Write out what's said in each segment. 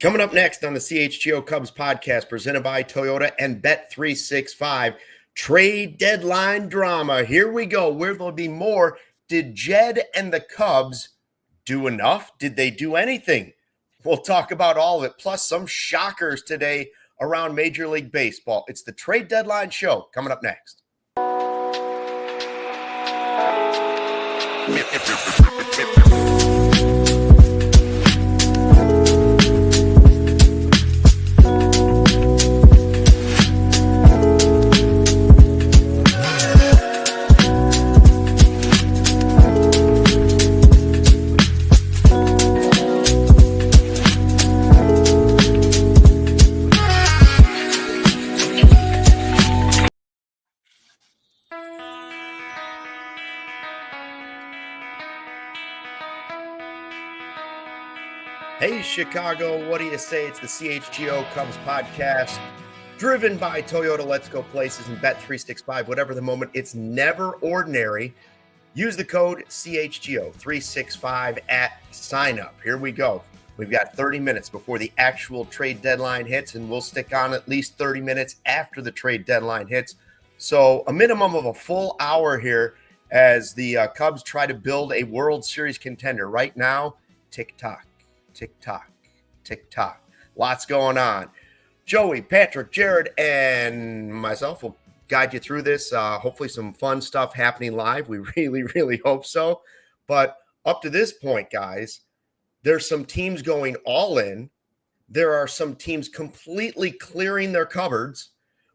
Coming up next on the CHGO Cubs Podcast, presented by Toyota and Bet365, trade deadline drama. Here we go. Where there'll be more. Did Jed and the Cubs do enough? Did they do anything? We'll talk about all of it, plus some shockers today around Major League Baseball. It's the Trade Deadline Show coming up next. Hey, Chicago, what do you say? It's the CHGO Cubs Podcast, driven by Toyota, Let's Go Places, and Bet365. Whatever the moment, it's never ordinary. Use the code CHGO365 at sign up. Here we go. We've got 30 minutes before the actual trade deadline hits, and we'll stick on at least 30 minutes after the trade deadline hits. So a minimum of a full hour here as the Cubs try to build a World Series contender. Right now, tick-tock. Tick-tock, tick-tock. Lots going on. Joey, Patrick, Jared, and myself will guide you through this. Hopefully some fun stuff happening live. We really, really hope so. But up to this point, guys, there's some teams going all in. There are some teams completely clearing their cupboards.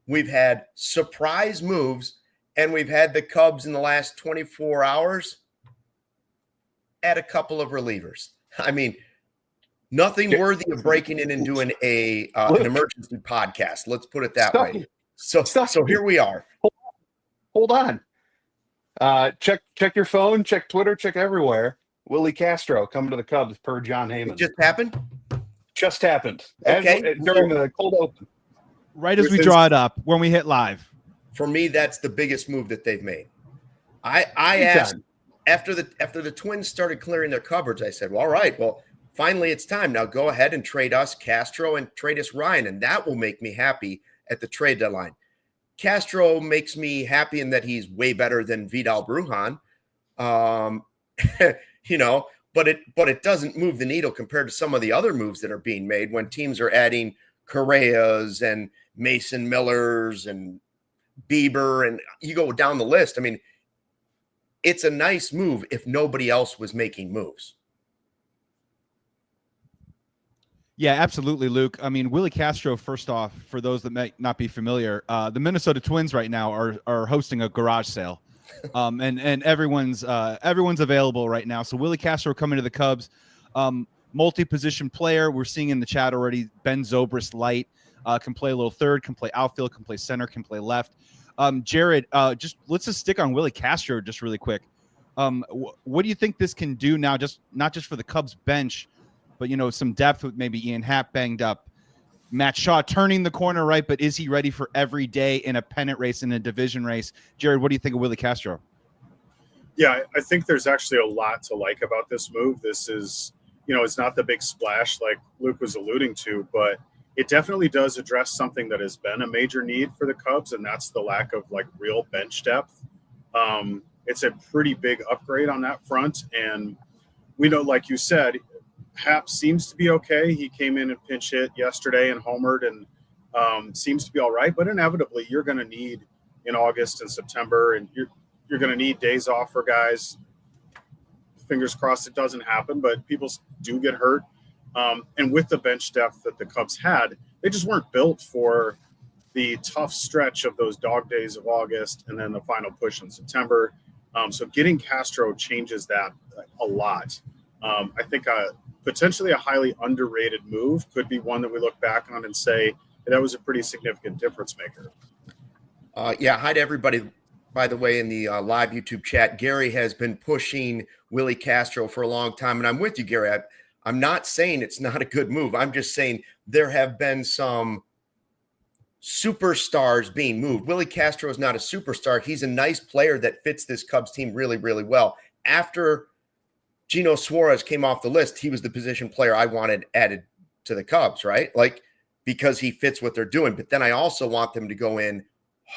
We've had surprise moves, and we've had the Cubs in the last 24 hours add a couple of relievers. I mean, nothing worthy of breaking in and doing an emergency podcast. Let's put it that way. So here we are. Hold on. Check your phone, check Twitter, check everywhere. Willi Castro coming to the Cubs per John Heyman. It just happened? Just happened. Okay. During the cold open. Right as we draw it up, when we hit live. For me, that's the biggest move that they've made. I asked after the Twins started clearing their cupboards, I said, well, all right, well, finally, it's time. Now go ahead and trade us Castro and trade us Ryan, and that will make me happy at the trade deadline. Castro makes me happy in that he's way better than Vidal Brujan, but it doesn't move the needle compared to some of the other moves that are being made when teams are adding Correas and Mason Millers and Bieber, and you go down the list. I mean, it's a nice move if nobody else was making moves. Yeah, absolutely, Luke. I mean, Willi Castro, first off, for those that may not be familiar, the Minnesota Twins right now are hosting a garage sale. And everyone's available right now. So Willi Castro coming to the Cubs, multi-position player. We're seeing in the chat already, Ben Zobrist light, can play a little third, can play outfield, can play center, can play left. Jared, let's just stick on Willi Castro just really quick. What do you think this can do now, just not just for the Cubs bench, but, some depth with maybe Ian Happ banged up, Matt Shaw turning the corner, right? But is he ready for every day in a pennant race, in a division race? Jared, what do you think of Willi Castro? Yeah, I think there's actually a lot to like about this move. This is, it's not the big splash like Luke was alluding to, but it definitely does address something that has been a major need for the Cubs, and that's the lack of real bench depth. It's a pretty big upgrade on that front. And we know, like you said, Happ seems to be okay. He came in and pinch hit yesterday and homered and seems to be all right. But inevitably, you're going to need in August and September, and you're going to need days off for guys. Fingers crossed it doesn't happen, but people do get hurt. And with the bench depth that the Cubs had, they just weren't built for the tough stretch of those dog days of August and then the final push in September. So getting Castro changes that a lot. I think potentially a highly underrated move could be one that we look back on and say that was a pretty significant difference maker. Hi to everybody, by the way, in the live YouTube chat. Gary has been pushing Willi Castro for a long time, and I'm with you, Gary. I'm not saying it's not a good move. I'm just saying there have been some superstars being moved. Willi Castro is not a superstar. He's a nice player that fits this Cubs team really, really well. After Gino Suarez came off the list, he was the position player I wanted added to the Cubs, right? Like, because he fits what they're doing. But then I also want them to go in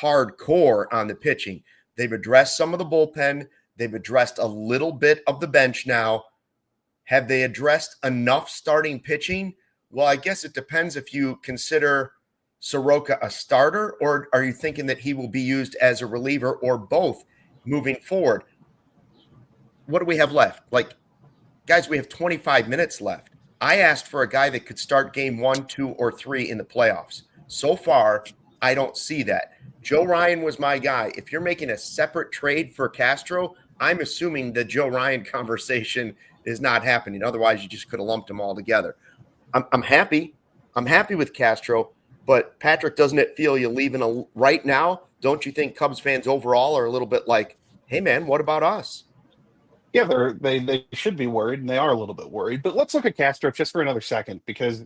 hardcore on the pitching. They've addressed some of the bullpen. They've addressed a little bit of the bench now. Have they addressed enough starting pitching? Well, I guess it depends if you consider Soroka a starter, or are you thinking that he will be used as a reliever, or both moving forward? What do we have left? Like, guys, we have 25 minutes left. I asked for a guy that could start game 1, 2, or 3 in the playoffs. So far, I don't see that. Joe Ryan was my guy. If you're making a separate trade for Castro, I'm assuming the Joe Ryan conversation is not happening. Otherwise, you just could have lumped them all together. I'm happy. I'm happy with Castro, but Patrick, doesn't it feel you leaving right now? Don't you think Cubs fans overall are a little bit like, hey, man, what about us? Yeah, they should be worried, and they are a little bit worried. But let's look at Castro just for another second, because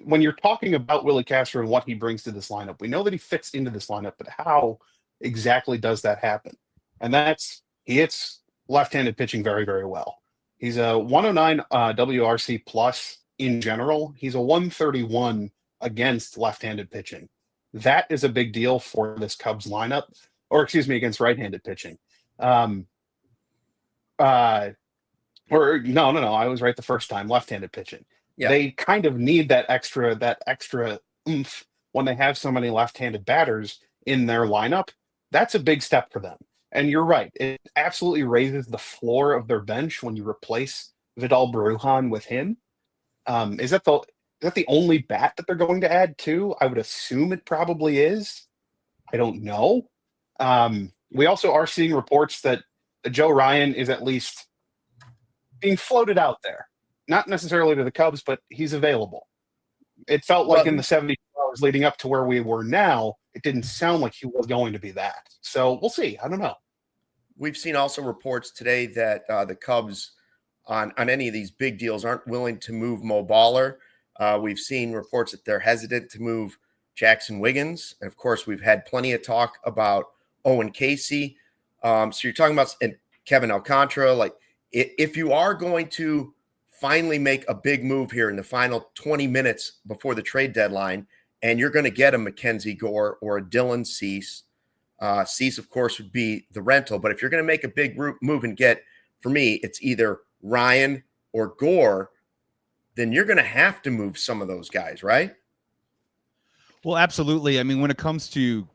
when you're talking about Willi Castro and what he brings to this lineup, we know that he fits into this lineup, but how exactly does that happen? And that's, he hits left-handed pitching very, very well. He's a 109 WRC plus in general. He's a 131 against left-handed pitching. That is a big deal for this Cubs lineup, or excuse me, against right-handed pitching. I was right the first time, left-handed pitching. Yeah. They kind of need that extra oomph when they have so many left-handed batters in their lineup. That's a big step for them. And you're right. It absolutely raises the floor of their bench when you replace Vidal Brujan with him. Is that the only bat that they're going to add to? I would assume it probably is. I don't know. We also are seeing reports that Joe Ryan is at least being floated out there. Not necessarily to the Cubs, but he's available. It felt like in the 72 hours leading up to where we were now, it didn't sound like he was going to be that. So we'll see. I don't know. We've seen also reports today that the Cubs on any of these big deals aren't willing to move Mo Baller. We've seen reports that they're hesitant to move Jackson Wiggins. And of course, we've had plenty of talk about Owen Casey. So you're talking about and Kevin Alcantara. Like, if you are going to finally make a big move here in the final 20 minutes before the trade deadline, and you're going to get a Mackenzie Gore or a Dylan Cease. Cease, of course, would be the rental. But if you're going to make a big move and get, for me, it's either Ryan or Gore, then you're going to have to move some of those guys, right? Well, absolutely. I mean, when it comes to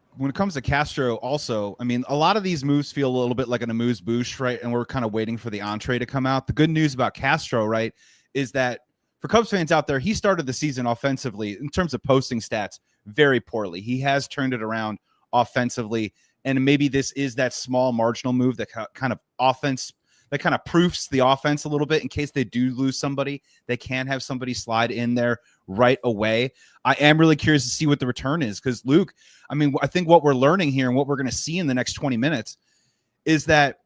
Castro also, I mean, a lot of these moves feel a little bit like an amuse-bouche, right? And we're kind of waiting for the entree to come out. The good news about Castro, right, is that for Cubs fans out there, he started the season offensively in terms of posting stats very poorly. He has turned it around offensively, and maybe this is that small marginal move that kind of proofs the offense a little bit in case they do lose somebody. They can have somebody slide in there right away. I am really curious to see what the return is because, Luke, I mean, I think what we're learning here and what we're going to see in the next 20 minutes is that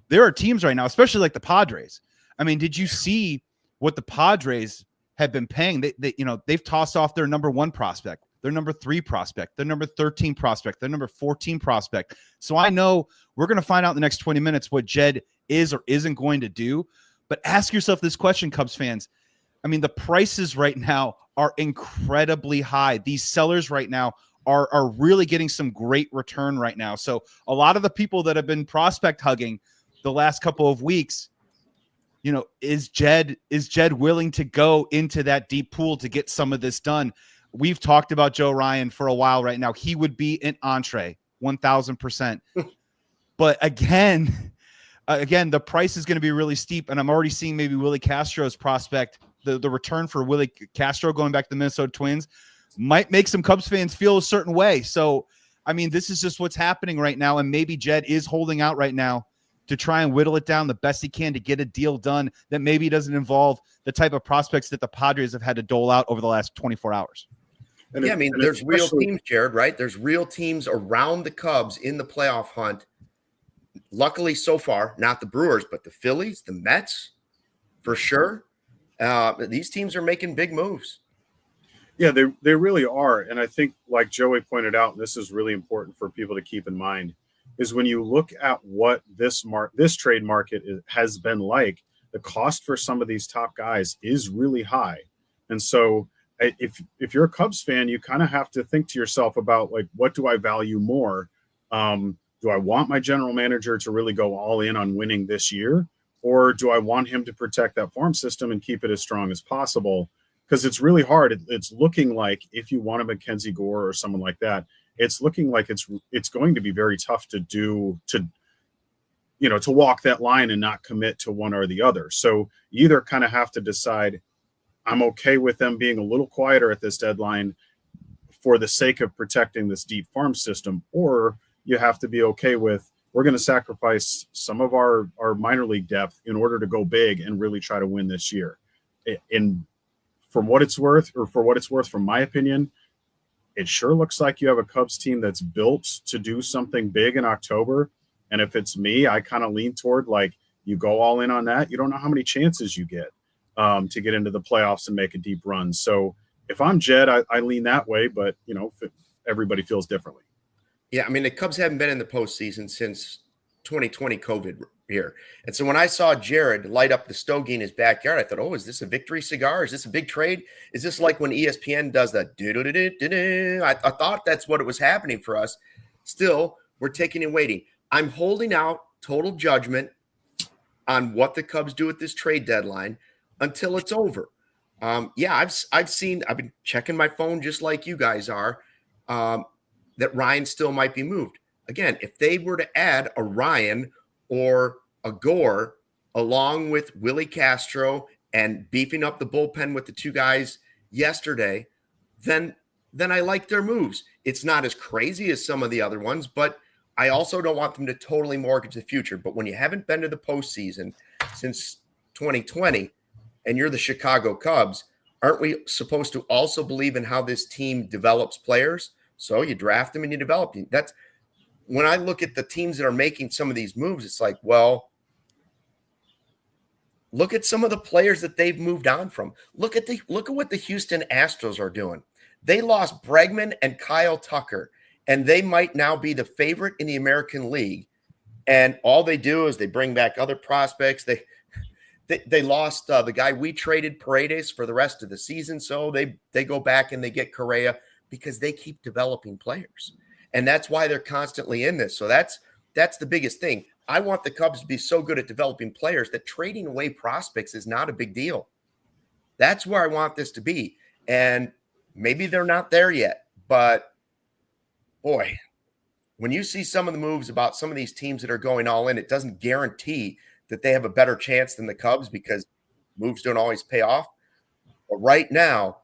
there are teams right now, especially like the Padres. I mean, did you see what the Padres have been paying? They've tossed off their number 1 prospect, their number 3 prospect, their number 13 prospect, their number 14 prospect. So I know we're going to find out in the next 20 minutes what Jed is or isn't going to do. But ask yourself this question, Cubs fans. I mean, the prices right now are incredibly high. These sellers right now are really getting some great return right now. So a lot of the people that have been prospect hugging the last couple of weeks, is Jed willing to go into that deep pool to get some of this done? We've talked about Joe Ryan for a while right now. He would be an entree, 1,000%. But again, the price is going to be really steep. And I'm already seeing maybe Willi Castro's prospect, the return for Willi Castro going back to the Minnesota Twins might make some Cubs fans feel a certain way. So, I mean, this is just what's happening right now. And maybe Jed is holding out right now to try and whittle it down the best he can to get a deal done that maybe doesn't involve the type of prospects that the Padres have had to dole out over the last 24 hours. Yeah, I mean, there's real teams, Jared, right? There's real teams around the Cubs in the playoff hunt. Luckily, so far, not the Brewers, but the Phillies, the Mets, for sure. These teams are making big moves. Yeah, they really are. And I think, like Joey pointed out, and this is really important for people to keep in mind, is when you look at what this trade market has been like, the cost for some of these top guys is really high. And so if you're a Cubs fan, you kind of have to think to yourself about, like, what do I value more? Do I want my general manager to really go all in on winning this year? Or do I want him to protect that farm system and keep it as strong as possible? Because it's really hard. It's looking like, if you want a Mackenzie Gore or someone like that, it's looking like it's going to be very tough to walk that line and not commit to one or the other. So you either kind of have to decide, I'm okay with them being a little quieter at this deadline for the sake of protecting this deep farm system, or you have to be okay with, we're going to sacrifice some of our minor league depth in order to go big and really try to win this year. And for what it's worth, from my opinion, it sure looks like you have a Cubs team that's built to do something big in October. And if it's me, I kind of lean toward, like, you go all in on that. You don't know how many chances you get to get into the playoffs and make a deep run. So if I'm Jed, I lean that way, but everybody feels differently. Yeah, I mean, the Cubs haven't been in the postseason since 2020 COVID here. And so when I saw Jared light up the stogie in his backyard, I thought, oh, is this a victory cigar? Is this a big trade? Is this like when ESPN does that? I thought that's what it was happening for us. Still, we're taking and waiting. I'm holding out total judgment on what the Cubs do at this trade deadline until it's over. I've been checking my phone just like you guys are, that Ryan still might be moved. Again, if they were to add a Ryan or a Gore along with Willi Castro and beefing up the bullpen with the two guys yesterday, then I like their moves. It's not as crazy as some of the other ones, but I also don't want them to totally mortgage the future. But when you haven't been to the postseason since 2020 and you're the Chicago Cubs, aren't we supposed to also believe in how this team develops players? So you draft them and you develop them. That's when I look at the teams that are making some of these moves, it's like, well, look at some of the players that they've moved on from. Look at what the Houston Astros are doing. They lost Bregman and Kyle Tucker, and they might now be the favorite in the American League. And all they do is they bring back other prospects. They lost the guy we traded, Paredes, for the rest of the season. So they go back and they get Correa because they keep developing players. And that's why they're constantly in this. So that's the biggest thing. I want the Cubs to be so good at developing players that trading away prospects is not a big deal. That's where I want this to be. And maybe they're not there yet. But, boy, when you see some of the moves about some of these teams that are going all in, it doesn't guarantee that they have a better chance than the Cubs because moves don't always pay off. But right now,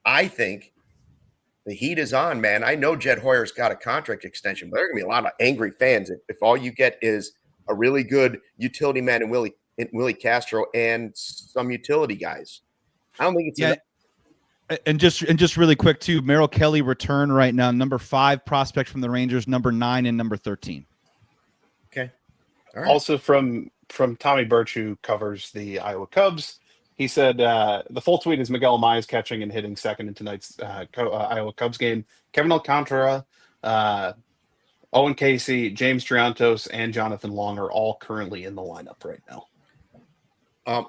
I think the heat is on, man. I know Jed Hoyer's got a contract extension, but there are going to be a lot of angry fans if all you get is a really good utility man in Willi Castro and some utility guys. I don't think it's enough. And just really quick too, Merrill Kelly return right now, number 5 prospect from the Rangers, number 9 and number 13. Okay. All right. Also from Tommy Birch, who covers the Iowa Cubs. He said the full tweet is Miguel Amaya catching and hitting second in tonight's Iowa Cubs game. Kevin Alcantara, Owen Casey, James Triantos, and Jonathan Long are all currently in the lineup right now.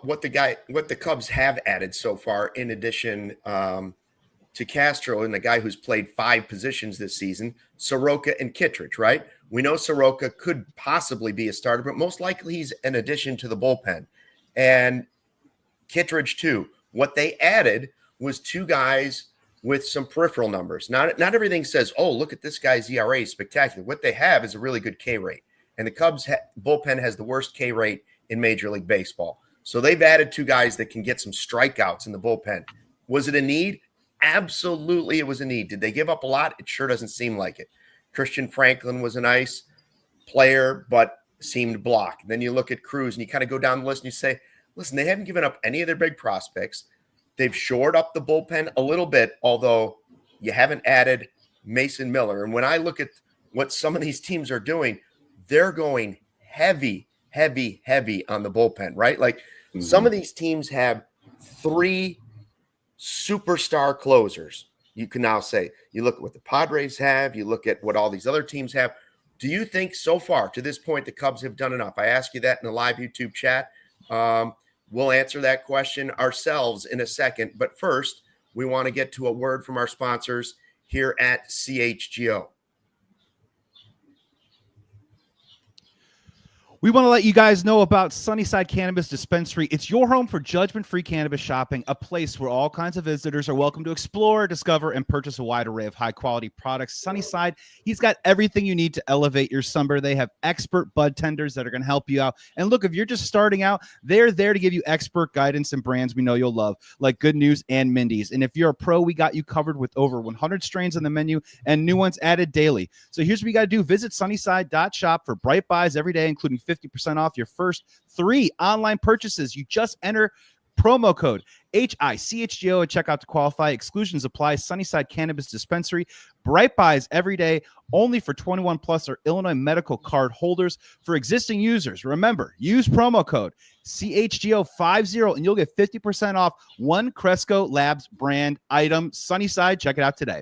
What the Cubs have added so far, in addition to Castro and the guy who's played 5 positions this season, Soroka and Kittredge, right? We know Soroka could possibly be a starter, but most likely he's an addition to the bullpen. And Kittredge too. What they added was 2 guys with some peripheral numbers. Not everything says, oh, look at this guy's ERA is spectacular. What they have is a really good K rate. And the Cubs bullpen has the worst K rate in Major League Baseball. So they've added 2 guys that can get some strikeouts in the bullpen. Was it a need? Absolutely, it was a need. Did they give up a lot? It sure doesn't seem like it. Christian Franklin was a nice player, but seemed blocked. Then you look at Cruz and you kind of go down the list and you say, listen, they haven't given up any of their big prospects. They've shored up the bullpen a little bit, although you haven't added Mason Miller. And when I look at what some of these teams are doing, they're going heavy on the bullpen, right? Like some of these teams have 3 superstar closers. You can now say, you look at what the Padres have, you look at what all these other teams have. Do you think so far to this point the Cubs have done enough? I asked you that in the live YouTube chat. We'll answer that question ourselves in a second. But first, we want to get to a word from our sponsors here at CHGO. We want to let you guys know about Sunnyside Cannabis Dispensary. It's your home for judgment-free cannabis shopping, a place where all kinds of visitors are welcome to explore, discover, and purchase a wide array of high-quality products. Sunnyside, he's got everything you need to elevate your summer. They have expert bud tenders that are going to help you out. And look, if you're just starting out, they're there to give you expert guidance and brands we know you'll love, like Good News and Mindy's. And if you're a pro, we got you covered with over 100 strains on the menu and new ones added daily. So here's what you got to do. Visit sunnyside.shop for bright buys every day, including 50% off your first 3 online purchases. You just enter promo code HICHGO at checkout to qualify. Exclusions apply. Sunnyside Cannabis Dispensary. Bright buys every day, only for 21 plus or Illinois medical card holders. For existing users, remember, use promo code CHGO50 and you'll get 50% off one Cresco Labs brand item. Sunnyside, check it out today.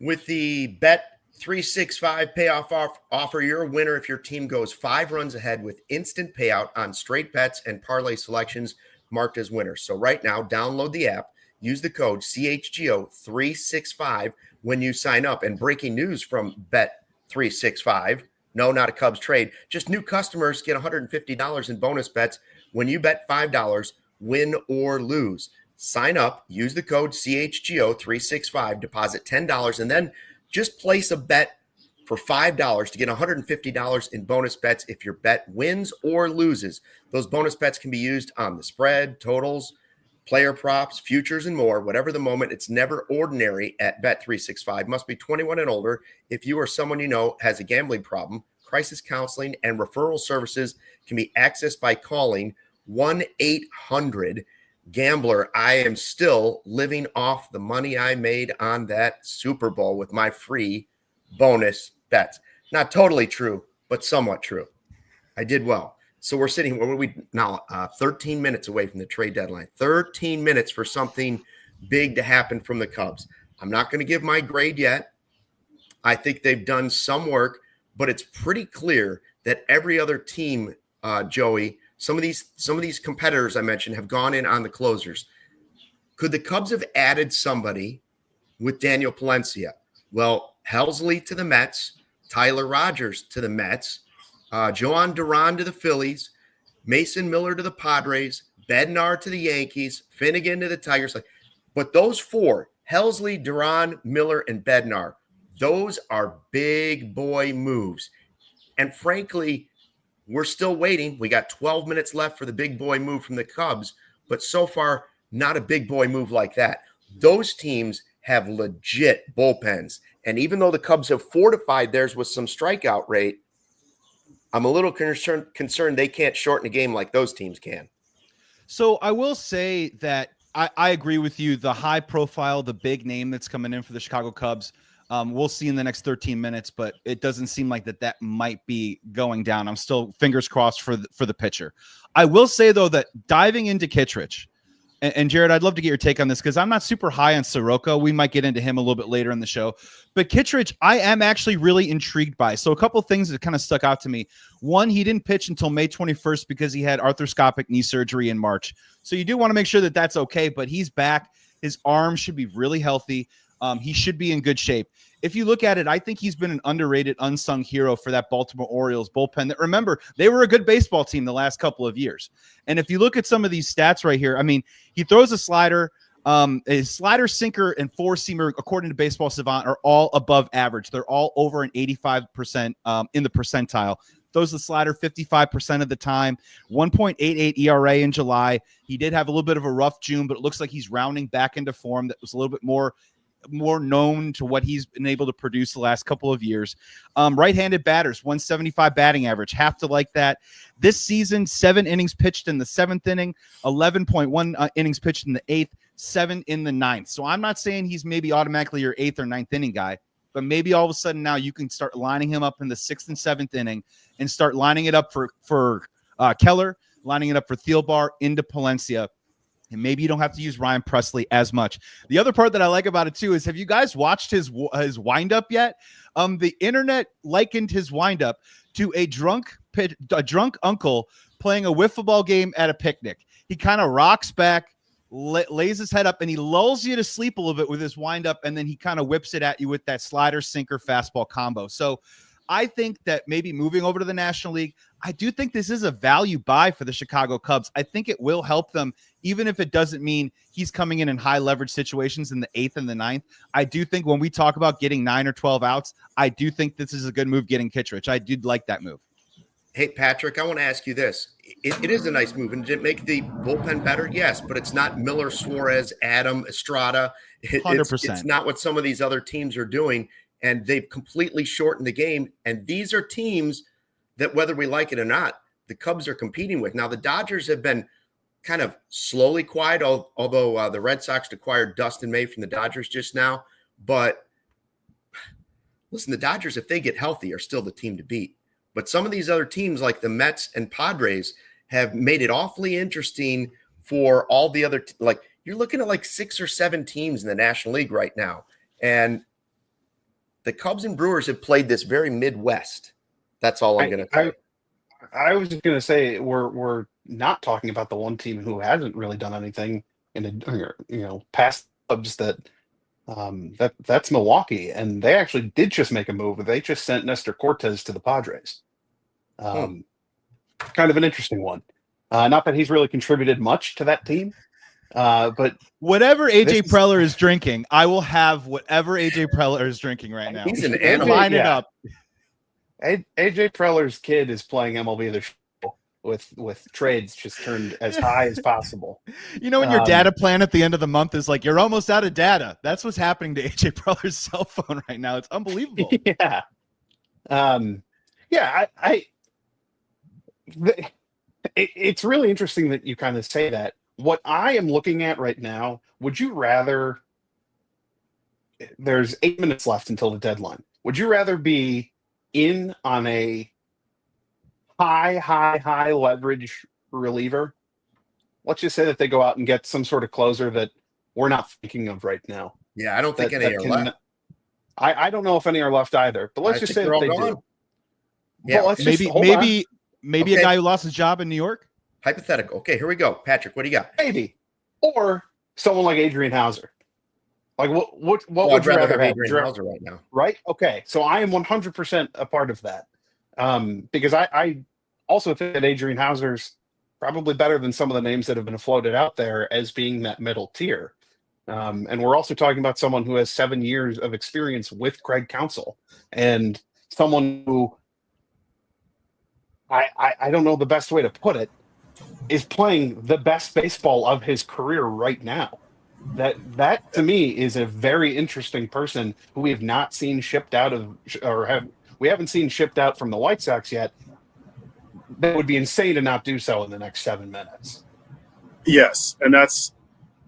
With the Bet365 payoff offer, you're a winner if your team goes 5 runs ahead with instant payout on straight bets and parlay selections marked as winners. So right now, download the app, use the code CHGO365 when you sign up. And breaking news from Bet365, no, not a Cubs trade, just new customers get $150 in bonus bets when you bet $5, win or lose. Sign up, use the code CHGO365, deposit $10, and then just place a bet for $5 to get $150 in bonus bets if your bet wins or loses. Those bonus bets can be used on the spread, totals, player props, futures, and more. Whatever the moment, it's never ordinary at Bet365. Must be 21 and older. If you or someone you know has a gambling problem, crisis counseling and referral services can be accessed by calling 1-800-GAMBLER. I am still living off the money I made on that Super Bowl with my free bonus bets. Not totally true, but somewhat true. I did well. So we're sitting, where are we now? 13 minutes away from the trade deadline. 13 minutes for something big to happen from the Cubs. I'm not going to give my grade yet. I think they've done some work, but it's pretty clear that every other team, Joey, some of these competitors I mentioned have gone in on the closers. Could the Cubs have added somebody with Daniel Palencia? Well, Helsley to the Mets, Tyler Rogers to the Mets, Joan Duran to the Phillies, Mason Miller to the Padres, Bednar to the Yankees, Finnegan to the Tigers. But those 4, Helsley, Duran, Miller, and Bednar, those are big boy moves. And frankly, we're still waiting. We got 12 minutes left for the big boy move from the Cubs, but so far, not a big boy move like that. Those teams have legit bullpens. And even though the Cubs have fortified theirs with some strikeout rate, I'm a little concerned they can't shorten a game like those teams can. So I will say that I agree with you. The high profile, the big name that's coming in for the Chicago Cubs, we'll see in the next 13 minutes, but it doesn't seem like that might be going down. I'm still fingers crossed for the pitcher. I will say, though, that diving into Kittredge, and Jared, I'd love to get your take on this because I'm not super high on Soroka. We might get into him a little bit later in the show. But Kittredge, I am actually really intrigued by. So a couple of things that kind of stuck out to me. One, he didn't pitch until May 21st because he had arthroscopic knee surgery in March. So you do want to make sure that that's okay, but he's back. His arm should be really healthy. He should be in good shape. If you look at it, I think he's been an underrated, unsung hero for that Baltimore Orioles bullpen that, remember, they were a good baseball team the last couple of years. And if you look at some of these stats right here, I mean, he throws a slider, sinker, and 4-seamer, according to Baseball Savant, are all above average. They're all over an 85% in the percentile. Throws the slider 55% of the time, 1.88 ERA in July. He did have a little bit of a rough June, but it looks like he's rounding back into form that was a little bit more known to what he's been able to produce the last couple of years. Right-handed batters, 175 batting average. Have to like that. This season, 7 innings pitched in the 7th inning, 11.1 innings pitched in the 8th, 7 in the 9th. So I'm not saying he's maybe automatically your 8th or 9th inning guy, but maybe all of a sudden now you can start lining him up in the 6th and 7th inning and start lining it up for Keller, lining it up for Thielbar into Palencia. And maybe you don't have to use Ryan Presley as much. The other part that I like about it, too, is have you guys watched his windup yet? The internet likened his windup to a drunk uncle playing a wiffle ball game at a picnic. He kind of rocks back, lays his head up, and he lulls you to sleep a little bit with his windup, and then he kind of whips it at you with that slider, sinker, fastball combo. So I think that maybe moving over to the National League, I do think this is a value buy for the Chicago Cubs. I think it will help them, even if it doesn't mean he's coming in high leverage situations in the 8th and the 9th. I do think when we talk about getting 9 or 12 outs, I do think this is a good move getting Kittredge. I did like that move. Hey, Patrick, I want to ask you this. It is a nice move. And did it make the bullpen better? Yes, but it's not Miller, Suarez, Adam, Estrada. 100%. It's not what some of these other teams are doing. And they've completely shortened the game. And these are teams that, whether we like it or not, the Cubs are competing with. Now, the Dodgers have been kind of slowly quiet, although the Red Sox acquired Dustin May from the Dodgers just now. But listen, the Dodgers, if they get healthy, are still the team to beat. But some of these other teams like the Mets and Padres have made it awfully interesting for all the other like you're looking at like 6 or 7 teams in the National League right now. And the Cubs and Brewers have played this very Midwest. That's all I'm going to say. I was just going to say we're not talking about the one team who hasn't really done anything in past Cubs that's Milwaukee, and they actually did just make a move. They just sent Nestor Cortez to the Padres. Kind of an interesting one. Not that he's really contributed much to that team, but whatever AJ Preller is drinking, I will have whatever AJ Preller is drinking right now. He's an animal. Line it up. AJ Preller's kid is playing MLB The Show with trades just turned as high as possible. You know, when your data plan at the end of the month is like you're almost out of data. That's what's happening to AJ Preller's cell phone right now. It's unbelievable. It's really interesting that you kind of say that. What I am looking at right now, would you rather, there's 8 minutes left until the deadline. Would you rather be in on a high leverage reliever? Let's just say that they go out and get some sort of closer that we're not thinking of right now. Yeah, I don't think any are left. I don't know if any are left either, but let's just say that they do. Yeah, well, maybe a guy who lost his job in New York. Hypothetical. Okay, here we go. Patrick, what do you got? Maybe. Or someone like Adrian Hauser. Like what would you rather have? Adrian Hauser right now? Right? Okay. So I am 100% a part of that. Because I also think that Adrian Hauser's probably better than some of the names that have been floated out there as being that middle tier. And we're also talking about someone who has 7 years of experience with Craig Counsell and someone who I don't know the best way to put it, is playing the best baseball of his career right now. That to me is a very interesting person who we have not seen shipped out of, we haven't seen shipped out from the White Sox yet. That would be insane to not do so in the next 7 minutes. Yes, and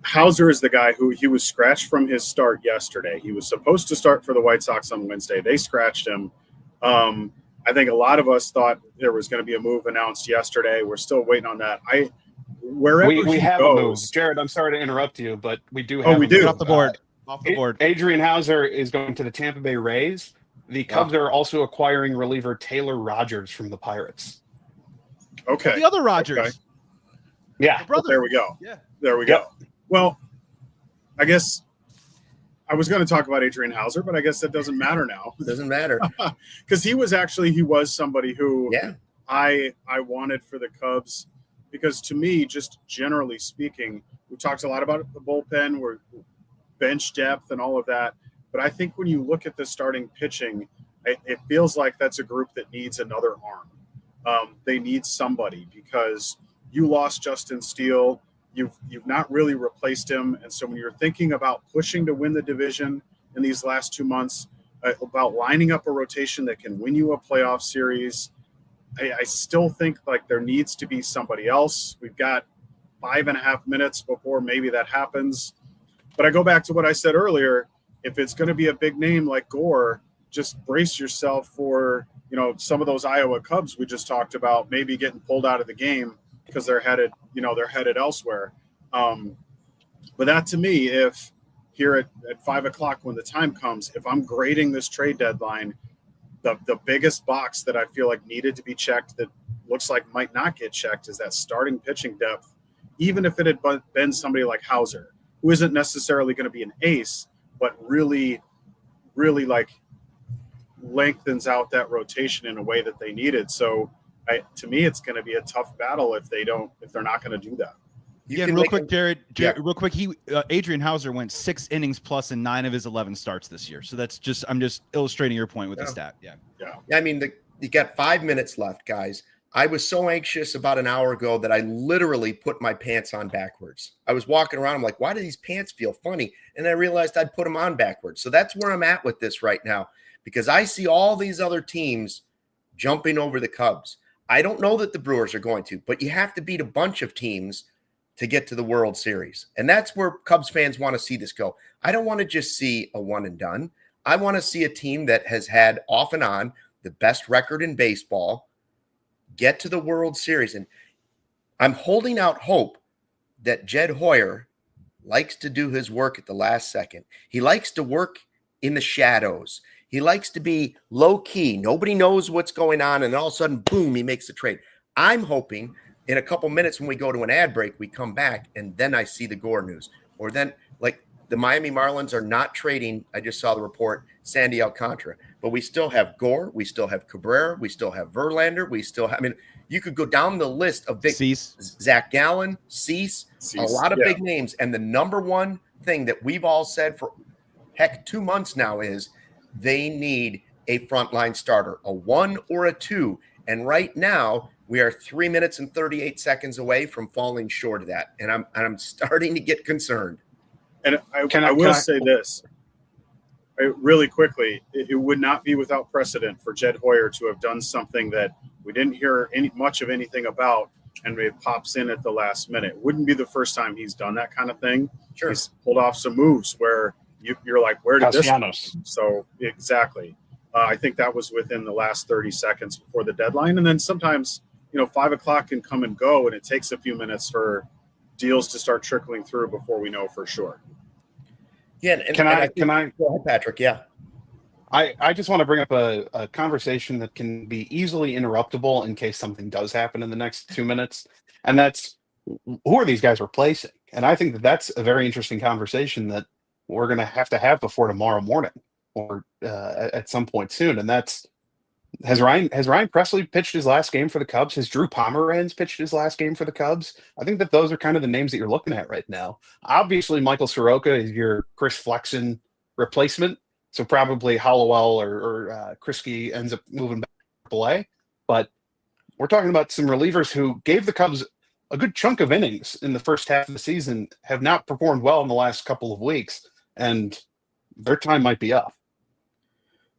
Hauser is the guy who he was scratched from his start yesterday. He was supposed to start for the White Sox on Wednesday. They scratched him. I think a lot of us thought there was going to be a move announced yesterday. We're still waiting on that. We have a move. Jared, I'm sorry to interrupt you, but we do have off the board. Adrian Hauser is going to the Tampa Bay Rays. The Cubs are also acquiring reliever Taylor Rogers from the Pirates. Okay. The other Rogers. Okay. Yeah. Well, there we go. Yeah. There we go. Well, I guess I was going to talk about Adrian Hauser, but I guess that doesn't matter now. It doesn't matter. Because he was somebody who I wanted for the Cubs, because to me, just generally speaking, we talked a lot about the bullpen, we're bench depth and all of that. But I think when you look at the starting pitching, it feels like that's a group that needs another arm. They need somebody, because you lost Justin Steele. You've not really replaced him. And so when you're thinking about pushing to win the division in these last 2 months, about lining up a rotation that can win you a playoff series, I still think like there needs to be somebody else. We've got 5.5 minutes before maybe that happens. But I go back to what I said earlier. If it's going to be a big name like Gore, just brace yourself for, some of those Iowa Cubs we just talked about maybe getting pulled out of the game because they're headed elsewhere. But that to me, if here at 5 o'clock when the time comes, if I'm grading this trade deadline, the biggest box that I feel like needed to be checked that looks like might not get checked is that starting pitching depth. even if it had been somebody like Hauser, who isn't necessarily going to be an ace, but really, really like lengthens out that rotation in a way that they needed. So to me, it's going to be a tough battle if they're not going to do that. Real quick, Jared, real quick. Adrian Hauser went 6 innings plus in 9 of his 11 starts this year. So I'm just illustrating your point with the stat. Yeah. I mean, you got 5 minutes left, guys. I was so anxious about an hour ago that I literally put my pants on backwards. I was walking around. I'm like, why do these pants feel funny? And I realized I'd put them on backwards. So that's where I'm at with this right now, because I see all these other teams jumping over the Cubs. I don't know that the Brewers are going to, but you have to beat a bunch of teams to get to the World Series. And that's where Cubs fans want to see this go. I don't want to just see a one and done. I want to see a team that has had off and on the best record in baseball get to the World Series. And I'm holding out hope that Jed Hoyer likes to do his work at the last second. He likes to work in the shadows. He likes to be low key. Nobody knows what's going on. And all of a sudden, boom, he makes the trade. I'm hoping in a couple minutes when we go to an ad break, we come back and then I see the Gore news. Or then, like, the Miami Marlins are not trading, I just saw the report, Sandy Alcantara. But we still have Gore, we still have Cabrera, we still have Verlander, we still have, I mean, you could go down the list of big, Zach Gallen, Cease, a lot of big names. And the number one thing that we've all said for, 2 months now is they need a frontline starter, a 1 or a 2. And right now, we are 3 minutes and 38 seconds away from falling short of that. And I'm starting to get concerned. And I will say this really quickly. It would not be without precedent for Jed Hoyer to have done something that we didn't hear much of anything about, and it pops in at the last minute. It wouldn't be the first time he's done that kind of thing. Sure. He's pulled off some moves where you're like, where did this come? So exactly. I think that was within the last 30 seconds before the deadline. And then sometimes, 5 o'clock can come and go, and it takes a few minutes for deals to start trickling through before we know for sure. Yeah. And can I go ahead, Patrick? Yeah. I just want to bring up a conversation that can be easily interruptible in case something does happen in the next 2 minutes. And that's, who are these guys replacing? And I think that's a very interesting conversation that we're going to have before tomorrow morning or at some point soon. And that's, has Ryan Presley pitched his last game for the Cubs? Has Drew Pomeranz pitched his last game for the Cubs? I think that those are kind of the names that you're looking at right now. Obviously, Michael Soroka is your Chris Flexen replacement. So probably Hollowell or Krisky ends up moving back to AAA. But we're talking about some relievers who gave the Cubs a good chunk of innings in the first half of the season, have not performed well in the last couple of weeks, and their time might be up.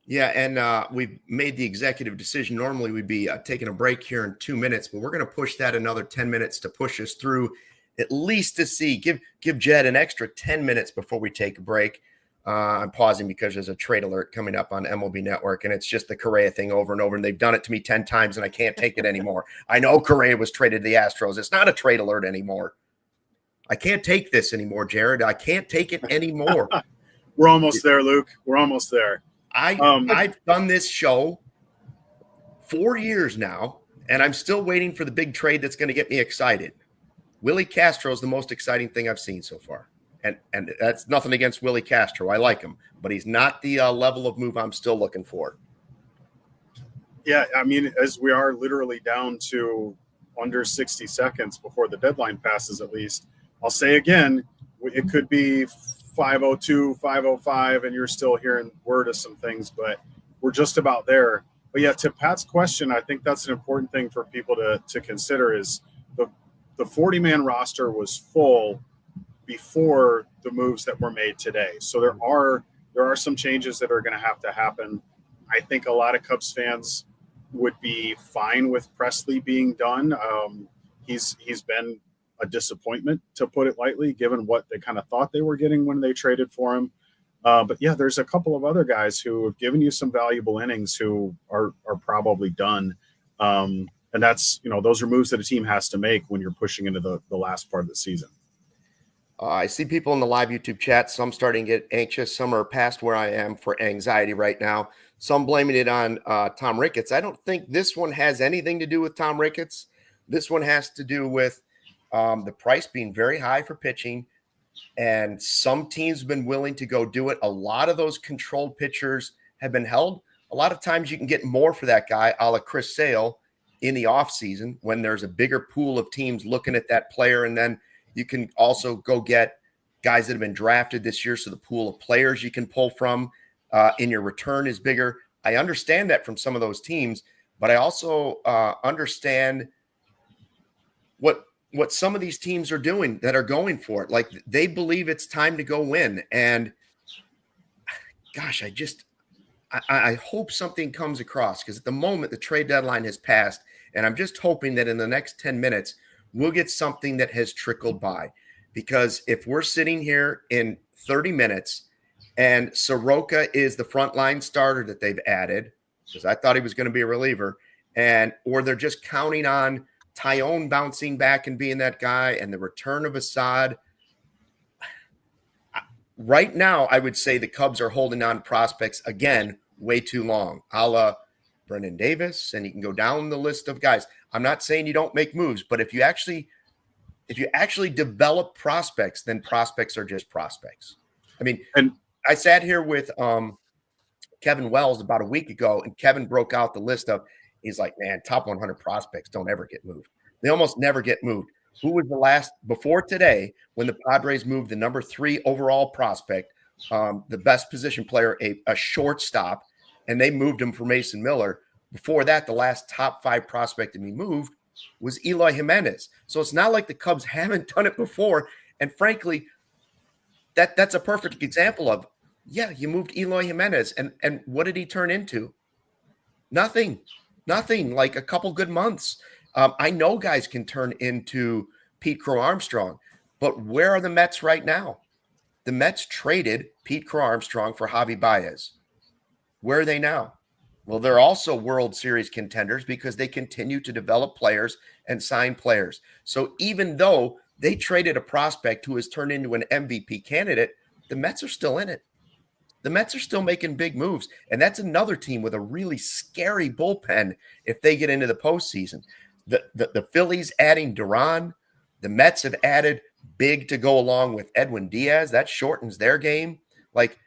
Yeah, and we've made the executive decision. Normally we'd be taking a break here in 2 minutes, but we're going to push that another 10 minutes to push us through, at least to see, give Jed an extra 10 minutes before we take a break. I'm pausing because there's a trade alert coming up on MLB Network, and it's just the Correa thing over and over, and they've done it to me 10 times, and I can't take it anymore. I know Correa was traded to the Astros. It's not a trade alert anymore. I can't take this anymore, Jared. I can't take it anymore. We're almost there, Luke. We're almost there. I've done this show 4 years now, and I'm still waiting for the big trade that's going to get me excited. Willi Castro is the most exciting thing I've seen so far. And that's nothing against Willi Castro. I like him, but he's not the level of move I'm still looking for. Yeah, I mean, as we are literally down to under 60 seconds before the deadline passes, at least, I'll say again, it could be 5:02, 5:05, and you're still hearing word of some things, but we're just about there. But yeah, to Pat's question, I think that's an important thing for people to consider is the 40-man roster was full before the moves that were made today. So there are some changes that are going to happen. I think a lot of Cubs fans would be fine with Presley being done. He's been a disappointment, to put it lightly, given what they kind of thought they were getting when they traded for him. But yeah, there's a couple of other guys who have given you some valuable innings who are probably done. And that's, those are moves that a team has to make when you're pushing into the last part of the season. I see people in the live YouTube chat. Some starting to get anxious. Some are past where I am for anxiety right now. Some blaming it on Tom Ricketts. I don't think this one has anything to do with Tom Ricketts. This one has to do with the price being very high for pitching, and some teams have been willing to go do it. A lot of those controlled pitchers have been held. A lot of times you can get more for that guy, a la Chris Sale, in the offseason when there's a bigger pool of teams looking at that player. And then you can also go get guys that have been drafted this year, so the pool of players you can pull from in your return is bigger. I understand that from some of those teams, but I also understand what some of these teams are doing that are going for it. Like, they believe it's time to go win. And gosh, I hope something comes across, because at the moment the trade deadline has passed, and I'm just hoping that in the next 10 minutes we'll get something that has trickled by. Because if we're sitting here in 30 minutes and Soroka is the frontline starter that they've added, because I thought he was going to be a reliever, or they're just counting on Tyone bouncing back and being that guy, and the return of Assad. Right now, I would say the Cubs are holding on to prospects, again, way too long, a la Brendan Davis, and you can go down the list of guys. I'm not saying you don't make moves, but if you actually develop prospects, then prospects are just prospects. I mean, and I sat here with Kevin Wells about a week ago, and Kevin broke out the list of, he's like, man, top 100 prospects don't ever get moved. They almost never get moved. Who was the last before today when the Padres moved the number 3 overall prospect, the best position player, a shortstop, and they moved him for Mason Miller? Before that, the last top 5 prospect to be moved was Eloy Jimenez. So it's not like the Cubs haven't done it before. And frankly, that's a perfect example of, yeah, you moved Eloy Jimenez, and what did he turn into? Nothing, like a couple good months. I know guys can turn into Pete Crow Armstrong, but where are the Mets right now? The Mets traded Pete Crow Armstrong for Javi Baez. Where are they now? Well, they're also World Series contenders because they continue to develop players and sign players. So even though they traded a prospect who has turned into an MVP candidate, the Mets are still in it. The Mets are still making big moves, and that's another team with a really scary bullpen if they get into the postseason. The Phillies adding Duran, the Mets have added big to go along with Edwin Diaz. That shortens their game. Like,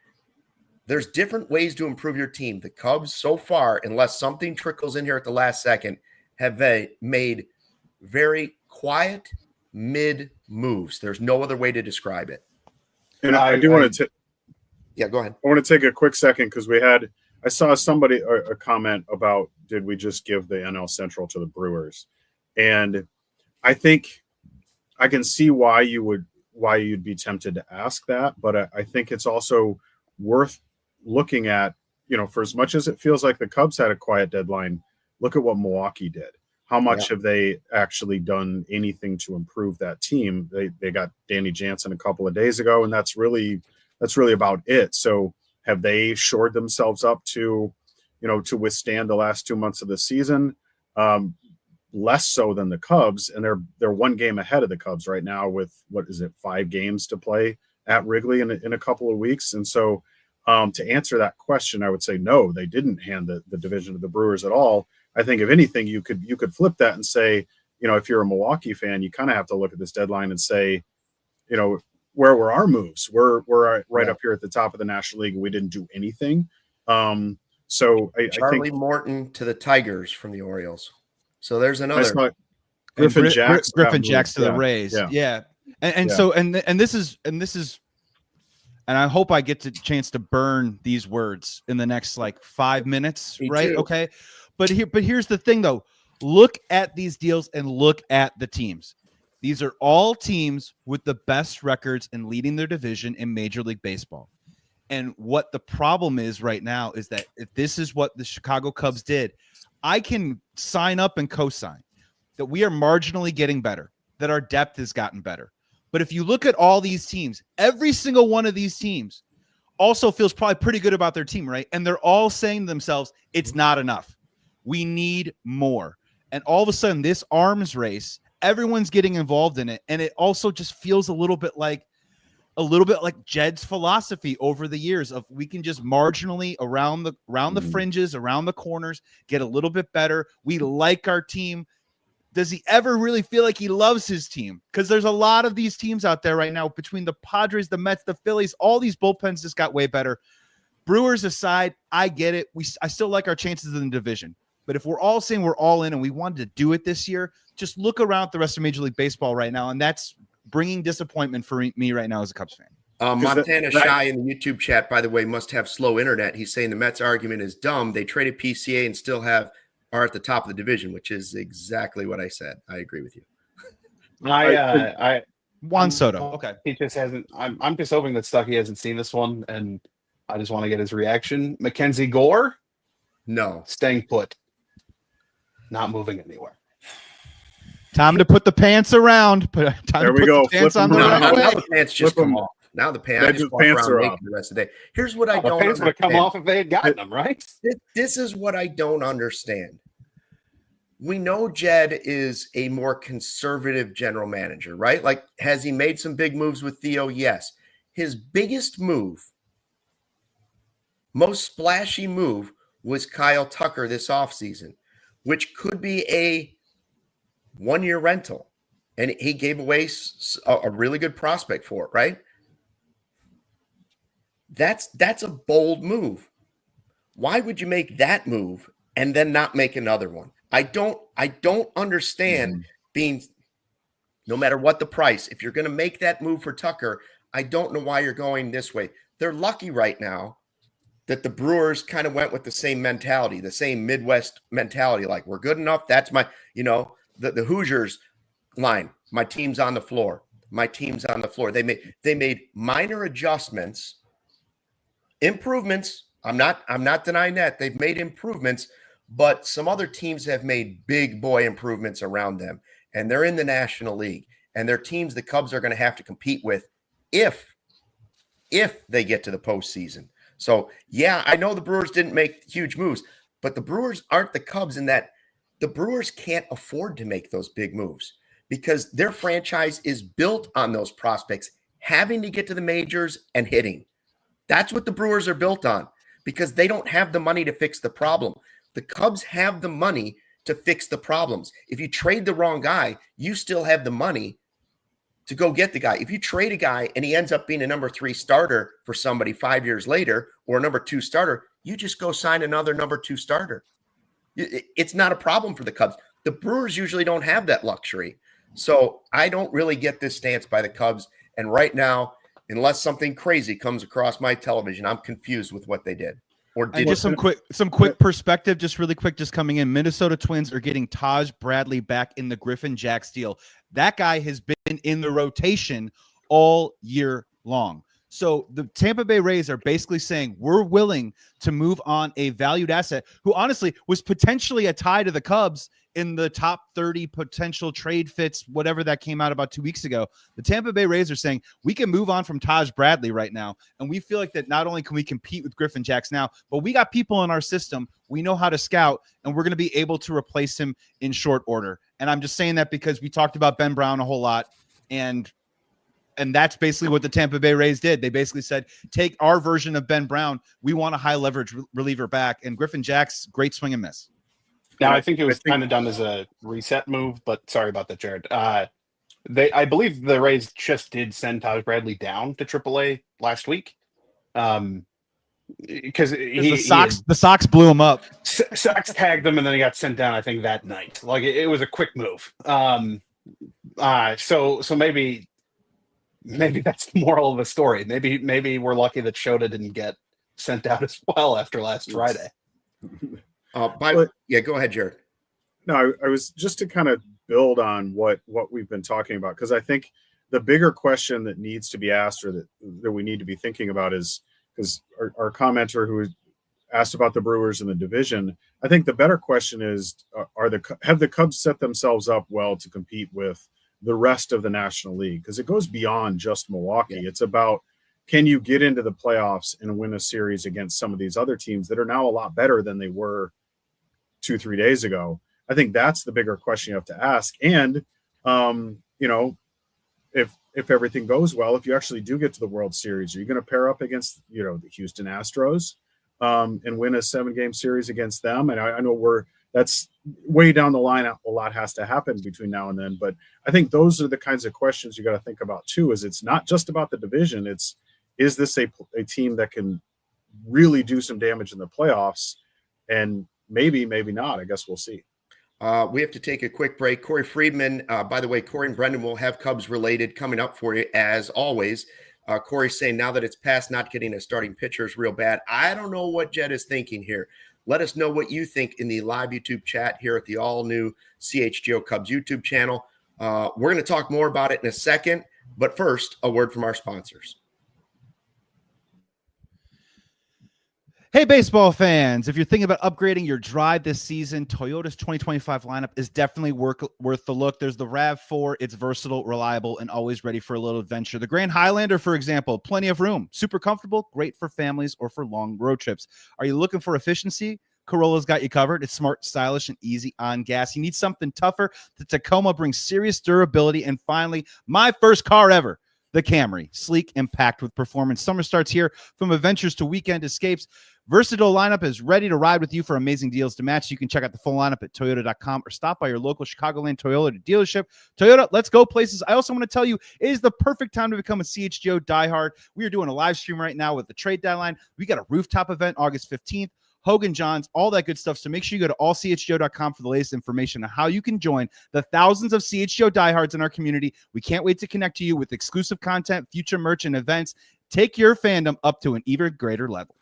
there's different ways to improve your team. The Cubs so far, unless something trickles in here at the last second, have made very quiet mid moves. There's no other way to describe it. And I do want to yeah, go ahead. I want to take a quick second because I saw somebody a comment about, did we just give the NL Central to the Brewers? And I think I can see why you'd be tempted to ask that, but I think it's also worth looking at, for as much as it feels like the Cubs had a quiet deadline, look at what Milwaukee did. How much have they actually done anything to improve that team? They got Danny Jansen a couple of days ago, and that's really about it. So have they shored themselves up to withstand the last 2 months of the season? Less so than the Cubs, and they're one game ahead of the Cubs right now with, 5 games to play at Wrigley in a couple of weeks. And so to answer that question, I would say no, they didn't hand the division to the Brewers at all. I think if anything, you could flip that and say, if you're a Milwaukee fan, you kind of have to look at this deadline and say, where were our moves? We're right up here at the top of the National League, and we didn't do anything. So I think Morton to the Tigers from the Orioles. So there's another Griffin Jacks to the Rays. Yeah. And so this is and I hope I get the chance to burn these words in the next 5 minutes, right? Too. Okay. But here's the thing though. Look at these deals and look at the teams. These are all teams with the best records in leading their division in Major League Baseball. And what the problem is right now is that if this is what the Chicago Cubs did, I can sign up and co-sign that we are marginally getting better, that our depth has gotten better. But if you look at all these teams, every single one of these teams also feels probably pretty good about their team, right? And they're all saying to themselves, it's not enough. We need more. And all of a sudden, this arms race, everyone's getting involved in it. And it also just feels a little bit like Jed's philosophy over the years of we can just marginally around the fringes, around the corners, get a little bit better. We like our team. does he ever really feel like he loves his team? Because there's a lot of these teams out there right now between the Padres, the Mets, the Phillies, all these bullpens just got way better. Brewers aside, I get it. I still like our chances in the division. But if we're all saying we're all in and we wanted to do it this year, just look around the rest of Major League Baseball right now, and that's bringing disappointment for me right now as a Cubs fan. Montana Shy in the YouTube chat, by the way, must have slow internet. He's saying the Mets argument is dumb. They traded PCA and still are at the top of the division, which is exactly what I said. I agree with you. Juan Soto. Okay. He just hasn't. I'm just hoping that Stuckey hasn't seen this one, and I just want to get his reaction. Mackenzie Gore, no, staying put, not moving anywhere. Time to put the pants around. There we go. The pants on now the pants just come off. Now the pants are off the rest of the day. Here's what I don't understand. The pants would have come off if they had gotten them, right? This is what I don't understand. We know Jed is a more conservative general manager, right? Like, has he made some big moves with Theo? Yes. His biggest move, most splashy move, was Kyle Tucker this offseason, which could be a one-year rental. And he gave away a really good prospect for it, right? That's a bold move. Why would you make that move and then not make another one? I don't understand being, no matter what the price, if you're going to make that move for Tucker, I don't know why you're going this way. They're lucky right now that the Brewers kind of went with the same mentality, the same Midwest mentality. Like, we're good enough. That's my, the Hoosiers line. My team's on the floor. My team's on the floor. They made minor adjustments, improvements. I'm not denying that. They've made improvements, but some other teams have made big boy improvements around them, and they're in the National League, and they're teams the Cubs are going to have to compete with if they get to the postseason. So, yeah, I know the Brewers didn't make huge moves, but the Brewers aren't the Cubs in that the Brewers can't afford to make those big moves because their franchise is built on those prospects having to get to the majors and hitting. That's what the Brewers are built on because they don't have the money to fix the problem. The Cubs have the money to fix the problems. If you trade the wrong guy, you still have the money to go get the guy. If you trade a guy and he ends up being a number 3 starter for somebody 5 years later or a number 2 starter, you just go sign another number 2 starter. It's not a problem for the Cubs. The Brewers usually don't have that luxury. So I don't really get this stance by the Cubs. And right now, unless something crazy comes across my television, I'm confused with what they did. And just some quick perspective, just really quick, just coming in. Minnesota Twins are getting Taj Bradley back in the Griffin Jax deal. That guy has been in the rotation all year long. So the Tampa Bay Rays are basically saying we're willing to move on a valued asset who honestly was potentially a tie to the Cubs in the top 30 potential trade fits, whatever that came out about 2 weeks ago. The Tampa Bay Rays are saying we can move on from Taj Bradley right now. And we feel like that not only can we compete with Griffin Jax now, but we got people in our system. We know how to scout, and we're going to be able to replace him in short order. And I'm just saying that because we talked about Ben Brown a whole lot, and that's basically what the Tampa Bay Rays did. They basically said, take our version of Ben Brown. We want a high leverage reliever back. And Griffin Jax, great swing and miss. Now, I think it was kind of done as a reset move, but sorry about that, Jared. I believe the Rays just did send Taj Bradley down to AAA last week. Because the Sox blew him up. Sox tagged him, and then he got sent down, I think, that night. Like, it was a quick move. So maybe that's the moral of the story. Maybe we're lucky that Shota didn't get sent out as well after last Friday. Go ahead, Jared. No, I was just to kind of build on what we've been talking about, because I think the bigger question that needs to be asked, or that we need to be thinking about, is because our commenter who asked about the Brewers in the division, I think the better question is, have the Cubs set themselves up well to compete with the rest of the National League? Because it goes beyond just Milwaukee. Yeah. It's about, can you get into the playoffs and win a series against some of these other teams that are now a lot better than they were 2-3 days ago? I think that's the bigger question you have to ask. And, if everything goes well, if you actually do get to the World Series, are you going to pair up against, the Houston Astros and win a 7-game series against them? And I know that's way down the line, a lot has to happen between now and then. But I think those are the kinds of questions you got to think about too. Is it's not just about the division. Is this a team that can really do some damage in the playoffs? And maybe not. I guess we'll see. We have to take a quick break. Corey Friedman, by the way, Corey and Brendan will have Cubs related coming up for you as always. Corey's saying now that it's past not getting a starting pitcher is real bad. I don't know what Jed is thinking here. Let us know what you think in the live YouTube chat here at the all-new CHGO Cubs YouTube channel. We're going to talk more about it in a second, but first, a word from our sponsors. Hey, baseball fans, if you're thinking about upgrading your drive this season, Toyota's 2025 lineup is definitely worth the look. There's the RAV4. It's versatile, reliable, and always ready for a little adventure. The Grand Highlander, for example, plenty of room, super comfortable, great for families or for long road trips. Are you looking for efficiency? Corolla's got you covered. It's smart, stylish, and easy on gas. You need something tougher? The Tacoma brings serious durability. And finally, my first car ever, the Camry, sleek and packed with performance. Summer starts here. From adventures to weekend escapes, versatile lineup is ready to ride with you for amazing deals to match. You can check out the full lineup at Toyota.com or stop by your local Chicagoland Toyota dealership. Toyota, let's go places. I also want to tell you, it is the perfect time to become a CHGO diehard. We are doing a live stream right now with the trade deadline. We got a rooftop event August 15th. Hogan Johns, all that good stuff. So make sure you go to allchgo.com for the latest information on how you can join the thousands of CHGO diehards in our community. We can't wait to connect to you with exclusive content, future merch, and events. Take your fandom up to an even greater level.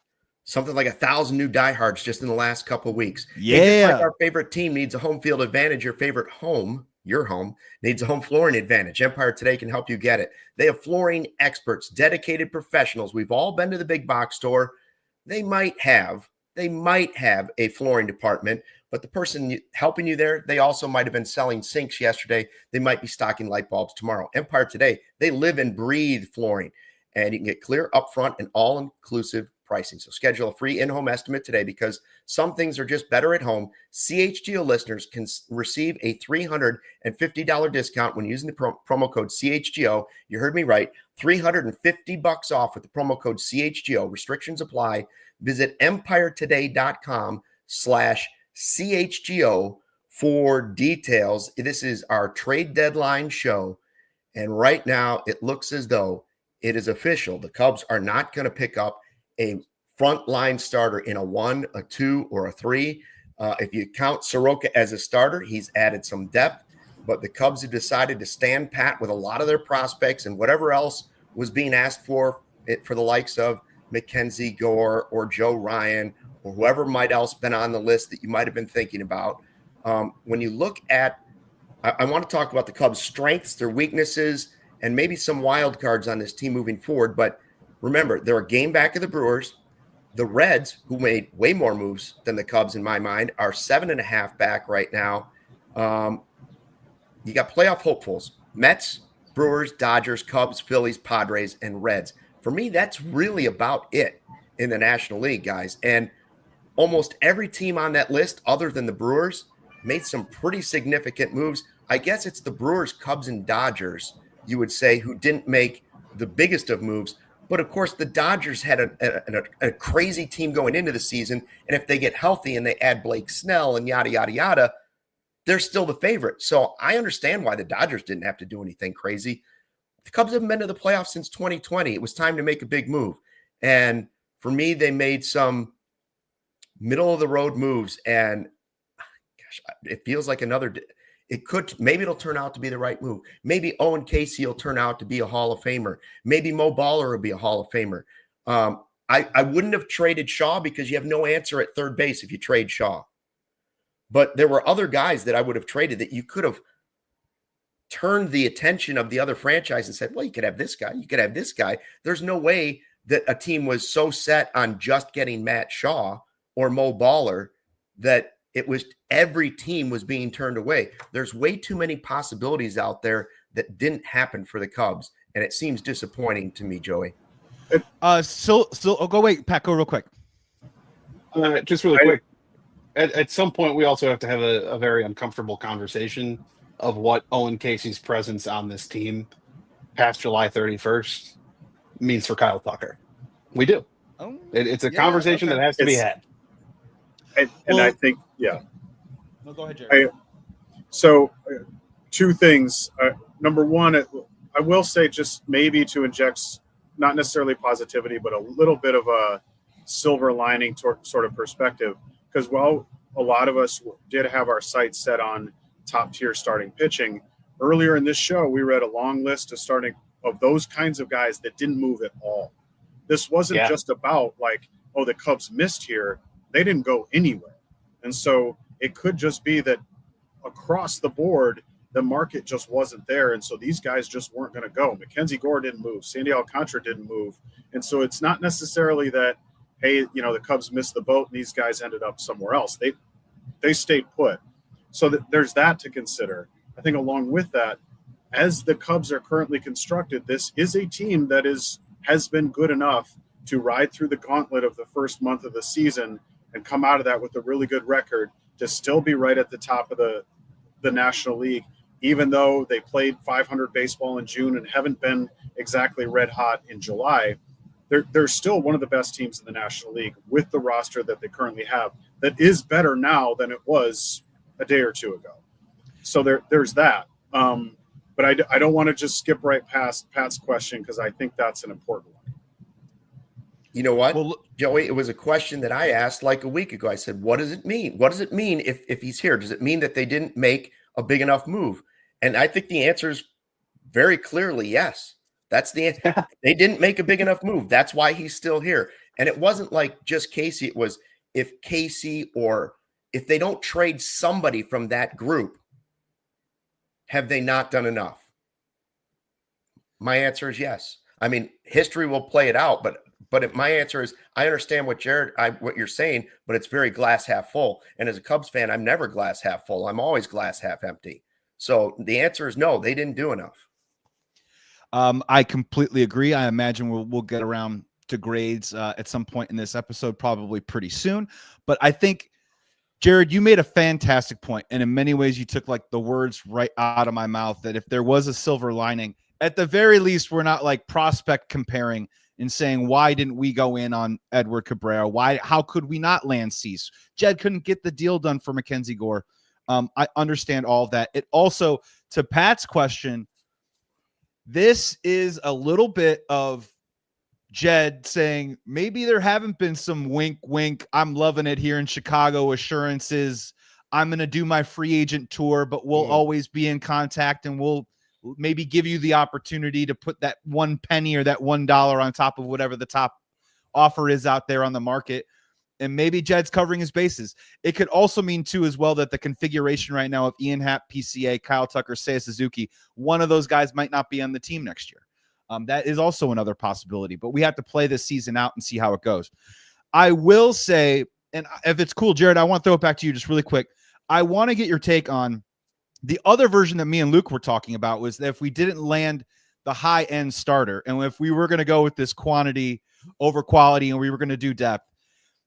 Something like 1,000 new diehards just in the last couple of weeks. Yeah. Hey, just like our favorite team needs a home field advantage, your favorite home, your home, needs a home flooring advantage. Empire Today can help you get it. They have flooring experts, dedicated professionals. We've all been to the big box store. They might have a flooring department, but the person helping you there, they also might have been selling sinks yesterday. They might be stocking light bulbs tomorrow. Empire Today, they live and breathe flooring, and you can get clear upfront and all-inclusive pricing. So schedule a free in-home estimate today because some things are just better at home. CHGO listeners can receive a $350 discount when using the promo code CHGO. You heard me right. $350 off with the promo code CHGO. Restrictions apply. Visit empiretoday.com/CHGO for details. This is our trade deadline show. And right now it looks as though it is official. The Cubs are not going to pick up a frontline starter in a 1, a 2, or a 3. If you count Soroka as a starter, he's added some depth, but the Cubs have decided to stand pat with a lot of their prospects and whatever else was being asked for the likes of Mackenzie Gore or Joe Ryan or whoever might else been on the list that you might have been thinking about. When you look at, I want to talk about the Cubs' strengths, their weaknesses, and maybe some wild cards on this team moving forward. But remember, they're a game back of the Brewers. The Reds, who made way more moves than the Cubs in my mind, are 7.5 back right now. You got playoff hopefuls: Mets, Brewers, Dodgers, Cubs, Phillies, Padres, and Reds. For me, that's really about it in the National League, guys. And almost every team on that list, other than the Brewers, made some pretty significant moves. I guess it's the Brewers, Cubs, and Dodgers, you would say, who didn't make the biggest of moves. But, of course, the Dodgers had a crazy team going into the season, and if they get healthy and they add Blake Snell and yada, yada, yada, they're still the favorite. So I understand why the Dodgers didn't have to do anything crazy. The Cubs haven't been to the playoffs since 2020. It was time to make a big move. And for me, they made some middle-of-the-road moves, and gosh, it feels like maybe it'll turn out to be the right move. Maybe Owen Casey will turn out to be a Hall of Famer. Maybe Mo Baller will be a Hall of Famer. I wouldn't have traded Shaw because you have no answer at third base if you trade Shaw. But there were other guys that I would have traded that you could have turned the attention of the other franchise and said, well, you could have this guy. You could have this guy. There's no way that a team was so set on just getting Matt Shaw or Mo Baller that it was every team was being turned away. There's way too many possibilities out there that didn't happen for the Cubs, and it seems disappointing to me, Joey. Go wait, Pat, go real quick. Just really quick. At some point, we also have to have a very uncomfortable conversation of what Owen Casey's presence on this team past July 31st means for Kyle Tucker. We do. It's a conversation that has to be had. And I think, yeah. No, go ahead, Jerry. Two things. Number one, I will say, just maybe to inject not necessarily positivity, but a little bit of a silver lining sort of perspective, because while a lot of us did have our sights set on top tier starting pitching, earlier in this show we read a long list of those kinds of guys that didn't move at all. This wasn't just about like, oh, the Cubs missed here. They didn't go anywhere. And so it could just be that across the board, the market just wasn't there. And so these guys just weren't going to go. Mackenzie Gore didn't move. Sandy Alcantara didn't move. And so it's not necessarily that, hey, the Cubs missed the boat and these guys ended up somewhere else. They stayed put. So there's that to consider. I think along with that, as the Cubs are currently constructed, this is a team that has been good enough to ride through the gauntlet of the first month of the season and come out of that with a really good record to still be right at the top of the National League, even though they played 500 baseball in June and haven't been exactly red hot in July. They're still one of the best teams in the National League with the roster that they currently have that is better now than it was a day or two ago. So there's that. But I don't want to just skip right past Pat's question because I think that's an important one. You know what, well, Joey, it was a question that I asked like a week ago. I said, what does it mean? What does it mean if he's here? Does it mean that they didn't make a big enough move? And I think the answer is very clearly yes. That's the answer. They didn't make a big enough move. That's why he's still here. And it wasn't like just Casey. It was if Casey or if they don't trade somebody from that group, have they not done enough? My answer is yes. I mean, history will play it out, but my answer is I understand what you're saying, but it's very glass half full. And as a Cubs fan, I'm never glass half full. I'm always glass half empty. So the answer is no, they didn't do enough. I completely agree. I imagine we'll get around to grades at some point in this episode, probably pretty soon. But I think, Jared, you made a fantastic point, and in many ways you took like the words right out of my mouth, that if there was a silver lining, at the very least, we're not like prospect comparing and saying, why didn't we go in on Edward Cabrera? How could we not land Cease? Jed couldn't get the deal done for Mackenzie Gore. I understand all of that. It also, to Pat's question, this is a little bit of Jed saying maybe there haven't been some wink, wink, I'm loving it here in Chicago assurances. I'm going to do my free agent tour, but we'll always be in contact and we'll maybe give you the opportunity to put that one penny or that $1 on top of whatever the top offer is out there on the market. And maybe Jed's covering his bases. It could also mean too, as well, that the configuration right now of Ian Happ, PCA, Kyle Tucker, Seiya Suzuki, one of those guys might not be on the team next year. That is also another possibility, but we have to play this season out and see how it goes. I will say, and if it's cool, Jared, I want to throw it back to you just really quick. I want to get your take on the other version that me and Luke were talking about, was that if we didn't land the high-end starter, and if we were going to go with this quantity over quality and we were going to do depth,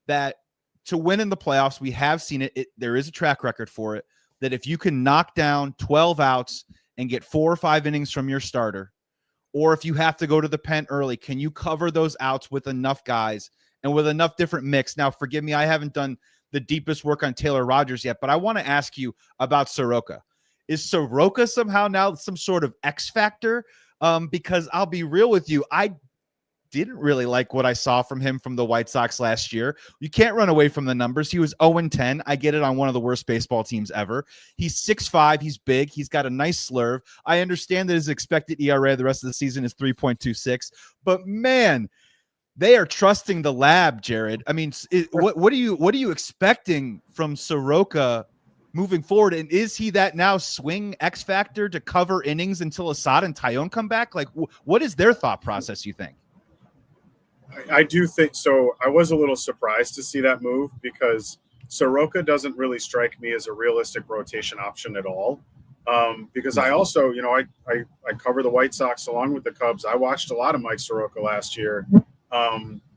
that to win in the playoffs, we have seen it. There is a track record for it, that if you can knock down 12 outs and get 4 or 5 innings from your starter, or if you have to go to the pen early, can you cover those outs with enough guys and with enough different mix? Now, forgive me, I haven't done the deepest work on Taylor Rogers yet, but I want to ask you about Soroka. Is Soroka somehow now some sort of X factor? Because I'll be real with you, I didn't really like what I saw from him from the White Sox last year. You can't run away from the numbers. He was 0-10. I get it, on one of the worst baseball teams ever. He's 6'5". He's big. He's got a nice slurve. I understand that his expected ERA the rest of the season is 3.26. But man, they are trusting the lab, Jared. I mean, what are you expecting from Soroka moving forward? And is he that now swing X factor to cover innings until Assad and Tyone come back? Like, what is their thought process, you think? I do think so. I was a little surprised to see that move because Soroka doesn't really strike me as a realistic rotation option at all. Because I also, I cover the White Sox along with the Cubs. I watched a lot of Mike Soroka last year.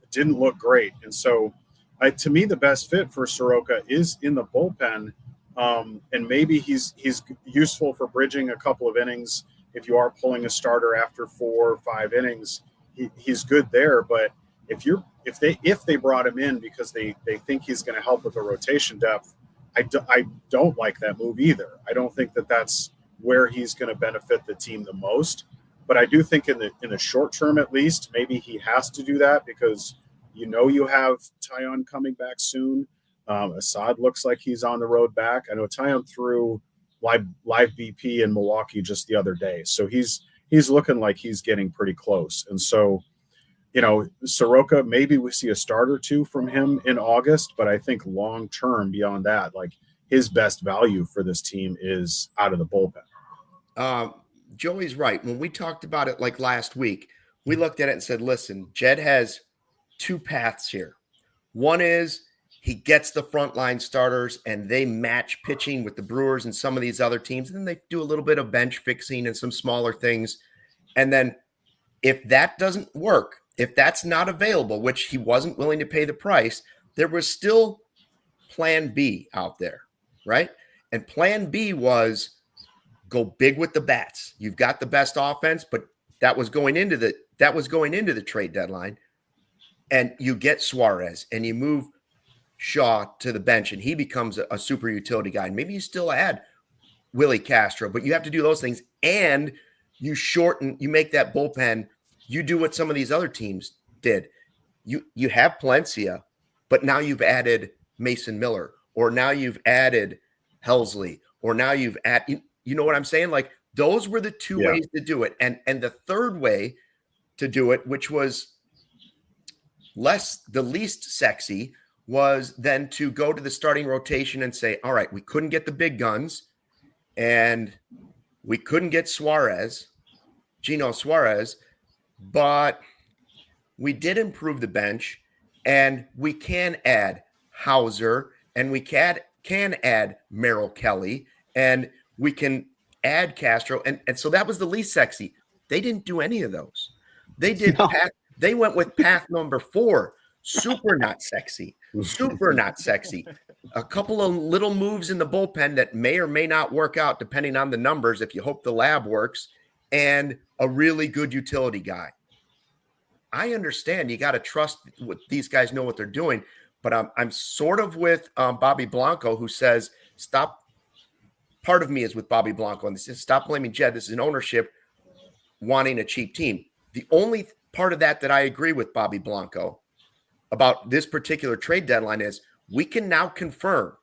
Didn't look great. And so to me, the best fit for Soroka is in the bullpen. And maybe he's useful for bridging a couple of innings. If you are pulling a starter after 4 or 5 innings, he's good there. But if they brought him in because they think he's going to help with the rotation depth, I don't like that move either. I don't think that that's where he's going to benefit the team the most. But I do think in the short term, at least, maybe he has to do that because you have Taillon coming back soon. Assad looks like he's on the road back. I know Taillon threw live BP in Milwaukee just the other day, so he's looking like he's getting pretty close. And so, Soroka, maybe we see a start or two from him in August, but I think long term beyond that, like his best value for this team is out of the bullpen. Joey's right. When we talked about it like last week, we looked at it and said, listen, Jed has two paths here. One is he gets the frontline starters and they match pitching with the Brewers and some of these other teams. And then they do a little bit of bench fixing and some smaller things. And then if that doesn't work, if that's not available, which he wasn't willing to pay the price, there was still plan B out there, right? And plan B was go big with the bats. You've got the best offense, but that was going into the trade deadline. And you get Suarez and you move Shaw to the bench and he becomes a super utility guy. And maybe you still add Willi Castro, but you have to do those things. And you make that bullpen. You do what some of these other teams did. You have Palencia, but now you've added Mason Miller, or now you've added Helsley, or now you've added, you know what I'm saying? Like those were the two ways to do it. And the third way to do it, which was the least sexy, was then to go to the starting rotation and say, all right, we couldn't get the big guns and we couldn't get Gino Suarez, but we did improve the bench and we can add Hauser and we can add Merrill Kelly and we can add Castro. And so that was the least sexy. They didn't do any of those. They did. No. They went with path number 4. Super not sexy. Super not sexy. A couple of little moves in the bullpen that may or may not work out depending on the numbers if you hope the lab works, and a really good utility guy. I understand you got to trust what these guys know what they're doing, but I'm sort of with Bobby Blanco, who says, stop. Part of me is with Bobby Blanco, and this is stop blaming Jed. This is an ownership wanting a cheap team. The only part of that I agree with Bobby Blanco about this particular trade deadline is we can now confirm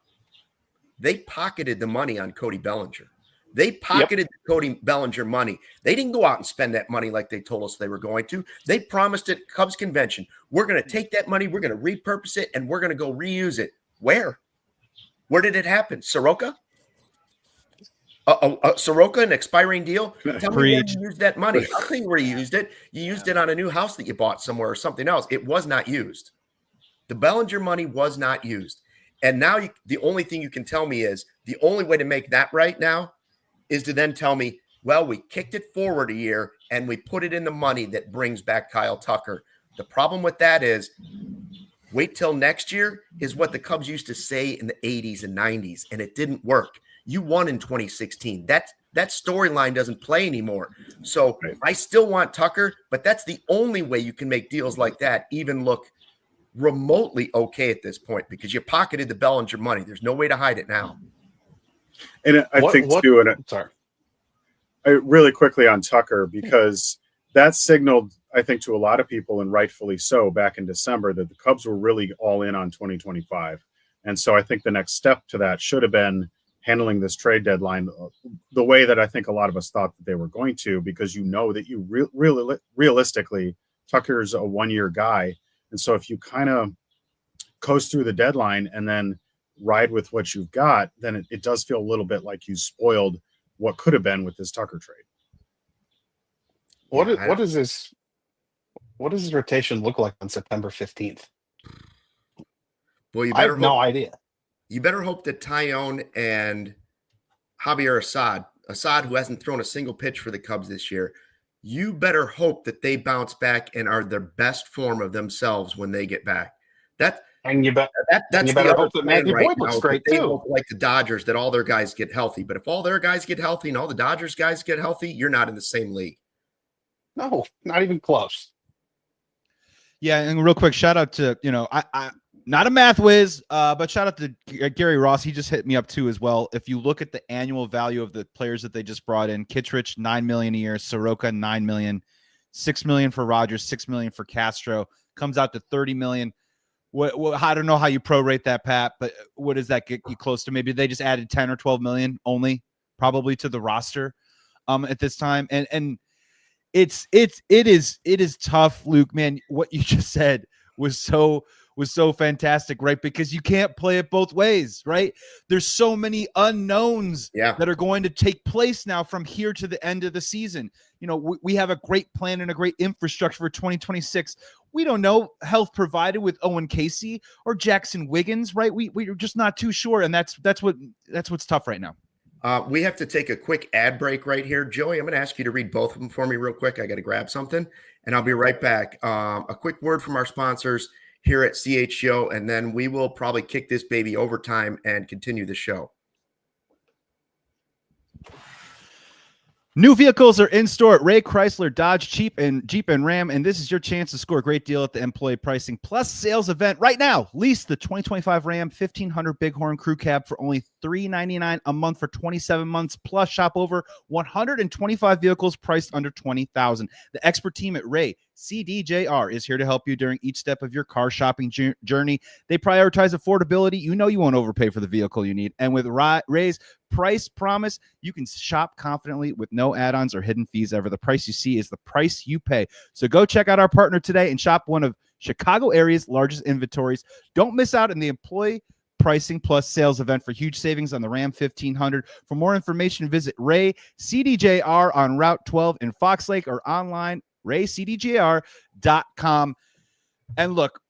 they pocketed the money on Cody Bellinger. They pocketed the Cody Bellinger money. They didn't go out and spend that money like they told us they were going to. They promised at Cubs convention, we're going to take that money, we're going to repurpose it, and we're going to go reuse it. Where? Where did it happen? Soroka? Soroka, an expiring deal? Tell me where you used that money. I'll tell you where you used it. You used it on a new house that you bought somewhere or something else. It was not used. The Bellinger money was not used. And now the only thing you can tell me is the only way to make that right now is to then tell me, well, we kicked it forward a year and we put it in the money that brings back Kyle Tucker. The problem with that is wait till next year is what the Cubs used to say in the 80s and 90s, and it didn't work. You won in 2016. That storyline doesn't play anymore. So I still want Tucker, but that's the only way you can make deals like that even look remotely okay at this point, because you pocketed the Bellinger money. There's no way to hide it now. And I think too, really quickly on Tucker, because that signaled, I think, to a lot of people, and rightfully so, back in December, that the Cubs were really all in on 2025. And so I think the next step to that should have been handling this trade deadline the way that I think a lot of us thought that they were going to, because that you really realistically, Tucker's a one-year guy. And so if you kind of coast through the deadline and then ride with what you've got, then it does feel a little bit like you spoiled what could have been with this Tucker trade. What does this rotation look like on September 15th? Well, I have no idea. You better hope that Taillon and Javier Assad, who hasn't thrown a single pitch for the Cubs this year, you better hope that they bounce back and are their best form of themselves when they get back. That's you better hope that Matthew Boyd looks great too. Like the Dodgers, that all their guys get healthy. But if all their guys get healthy and all the Dodgers guys get healthy, you're not in the same league. No, not even close. Yeah, and real quick shout out to Not a math whiz, but shout out to Gary Ross. He just hit me up too as well. If you look at the annual value of the players that they just brought in, Kittredge, $9 million a year, Soroka, $9 million, $6 million for Rogers, $6 million for Castro, comes out to $30 million. What, I don't know how you prorate that, Pat, but what does that get you close to? Maybe they just added 10 or 12 million only, probably, to the roster at this time. And it is tough, Luke, man. What you just said was so fantastic, right? Because you can't play it both ways, right? There's so many unknowns that are going to take place now from here to the end of the season. You know, we have a great plan and a great infrastructure for 2026. We don't know health provided with Owen Casey or Jackson Wiggins, right? We're just not too sure, and that's what's tough right now. We have to take a quick ad break right here. Joey, I'm going to ask you to read both of them for me real quick. I got to grab something, and I'll be right back. A quick word from our sponsors here at CHGO, and then we will probably kick this baby overtime and continue the show. New vehicles are in store at Ray Chrysler, Dodge, Jeep and Ram, and this is your chance to score a great deal at the employee pricing plus sales event right now. Lease the 2025 Ram 1500 Bighorn Crew Cab for only $399 a month for 27 months, plus shop over 125 vehicles priced under $20,000. The expert team at Ray CDJR is here to help you during each step of your car shopping journey. They prioritize affordability. You know you won't overpay for the vehicle you need. And with Ray's price promise, you can shop confidently with no add-ons or hidden fees ever. The price you see is the price you pay. So go check out our partner today and shop one of Chicago area's largest inventories. Don't miss out on the employee pricing plus sales event for huge savings on the Ram 1500. For more information, visit Ray CDJR on Route 12 in Fox Lake or online raycdjr.com. And look,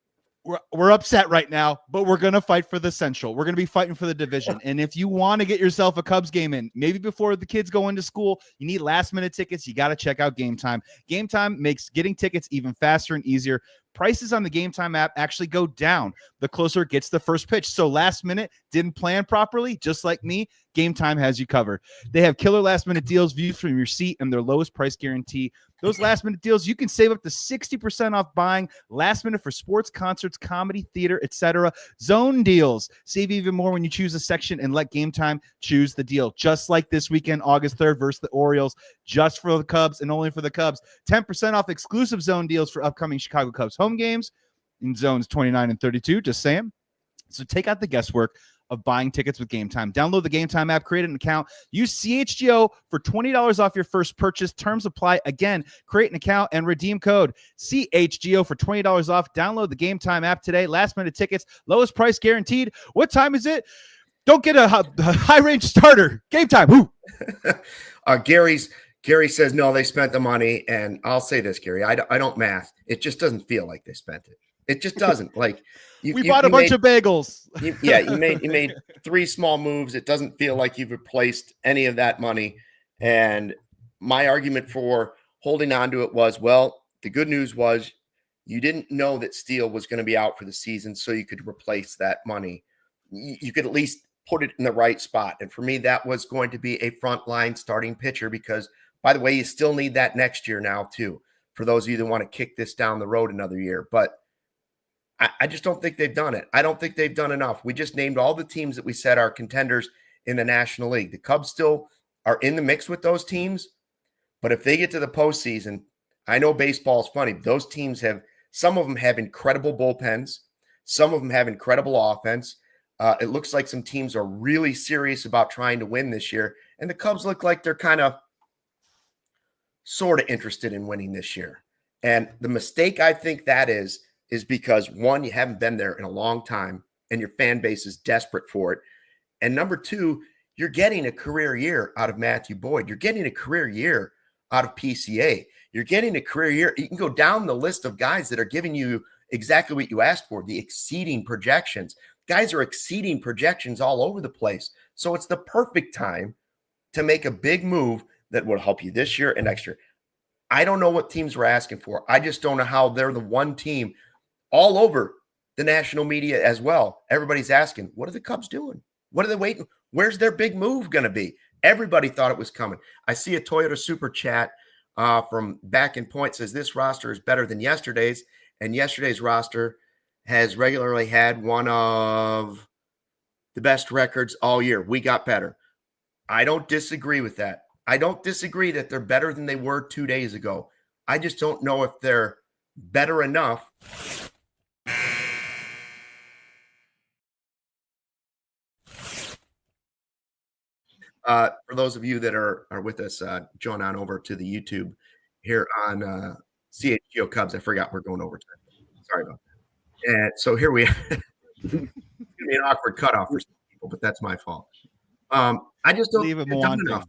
we're upset right now, but we're going to fight for the Central. We're going to be fighting for the division. And if you want to get yourself a Cubs game in, maybe before the kids go into school, you need last-minute tickets, you got to check out Game Time. Game Time makes getting tickets even faster and easier. Prices on the Game Time app actually go down the closer it gets the first pitch. So last minute, didn't plan properly, just like me, Game Time has you covered. They have killer last-minute deals viewed from your seat and their lowest price guarantee. Those last-minute deals, you can save up to 60% off buying last minute for sports, concerts, comedy, theater, etc. Zone deals. Save even more when you choose a section and let Game Time choose the deal. Just like this weekend, August 3rd versus the Orioles, just for the Cubs and only for the Cubs. 10% off exclusive zone deals for upcoming Chicago Cubs home games in zones 29 and 32. Just saying. So take out the guesswork of buying tickets with Game Time. Download the Game Time app, create an account, use CHGO for $20 off your first purchase. Terms apply. Again, create an account and redeem code CHGO for $20 off. Download the Game Time app today. Last minute tickets, lowest price guaranteed. What time is it? Don't get a high range starter. Game Time. Woo. Gary says, no, they spent the money. And I'll say this, Gary, I don't math. It just doesn't feel like they spent it. It just doesn't. Like we bought a bunch of bagels. You made 3 small moves. It doesn't feel like you've replaced any of that money. And my argument for holding on to it was, well, the good news was you didn't know that Steele was going to be out for the season, so you could replace that money. You could at least put it in the right spot. And for me, that was going to be a frontline starting pitcher because, by the way, you still need that next year now too, for those of you that want to kick this down the road another year. But I just don't think they've done it. I don't think they've done enough. We just named all the teams that we said are contenders in the National League. The Cubs still are in the mix with those teams, but if they get to the postseason, I know baseball is funny. But those teams some of them have incredible bullpens. Some of them have incredible offense. It looks like some teams are really serious about trying to win this year, and the Cubs look like they're kind of sort of interested in winning this year. And the mistake I think that is because, one, you haven't been there in a long time and your fan base is desperate for it. And number 2, you're getting a career year out of Matthew Boyd. You're getting a career year out of PCA. You're getting a career year. You can go down the list of guys that are giving you exactly what you asked for, the exceeding projections. Guys are exceeding projections all over the place. So it's the perfect time to make a big move that will help you this year and next year. I don't know what teams were asking for. I just don't know how they're the one team all over the national media as well. Everybody's asking, what are the Cubs doing? What are they waiting? Where's their big move going to be? Everybody thought it was coming. I see a Toyota super chat from Back in Point says this roster is better than yesterday's, and yesterday's roster has regularly had one of the best records all year. We got better. I don't disagree with that. I don't disagree that they're better than they were 2 days ago. I just don't know if they're better enough. For those of you that are with us, join on over to the YouTube here on CHGO Cubs. I forgot we're going over time. Sorry about that. And so here we it's gonna be an awkward cutoff for some people, but that's my fault. I just don't leave it enough.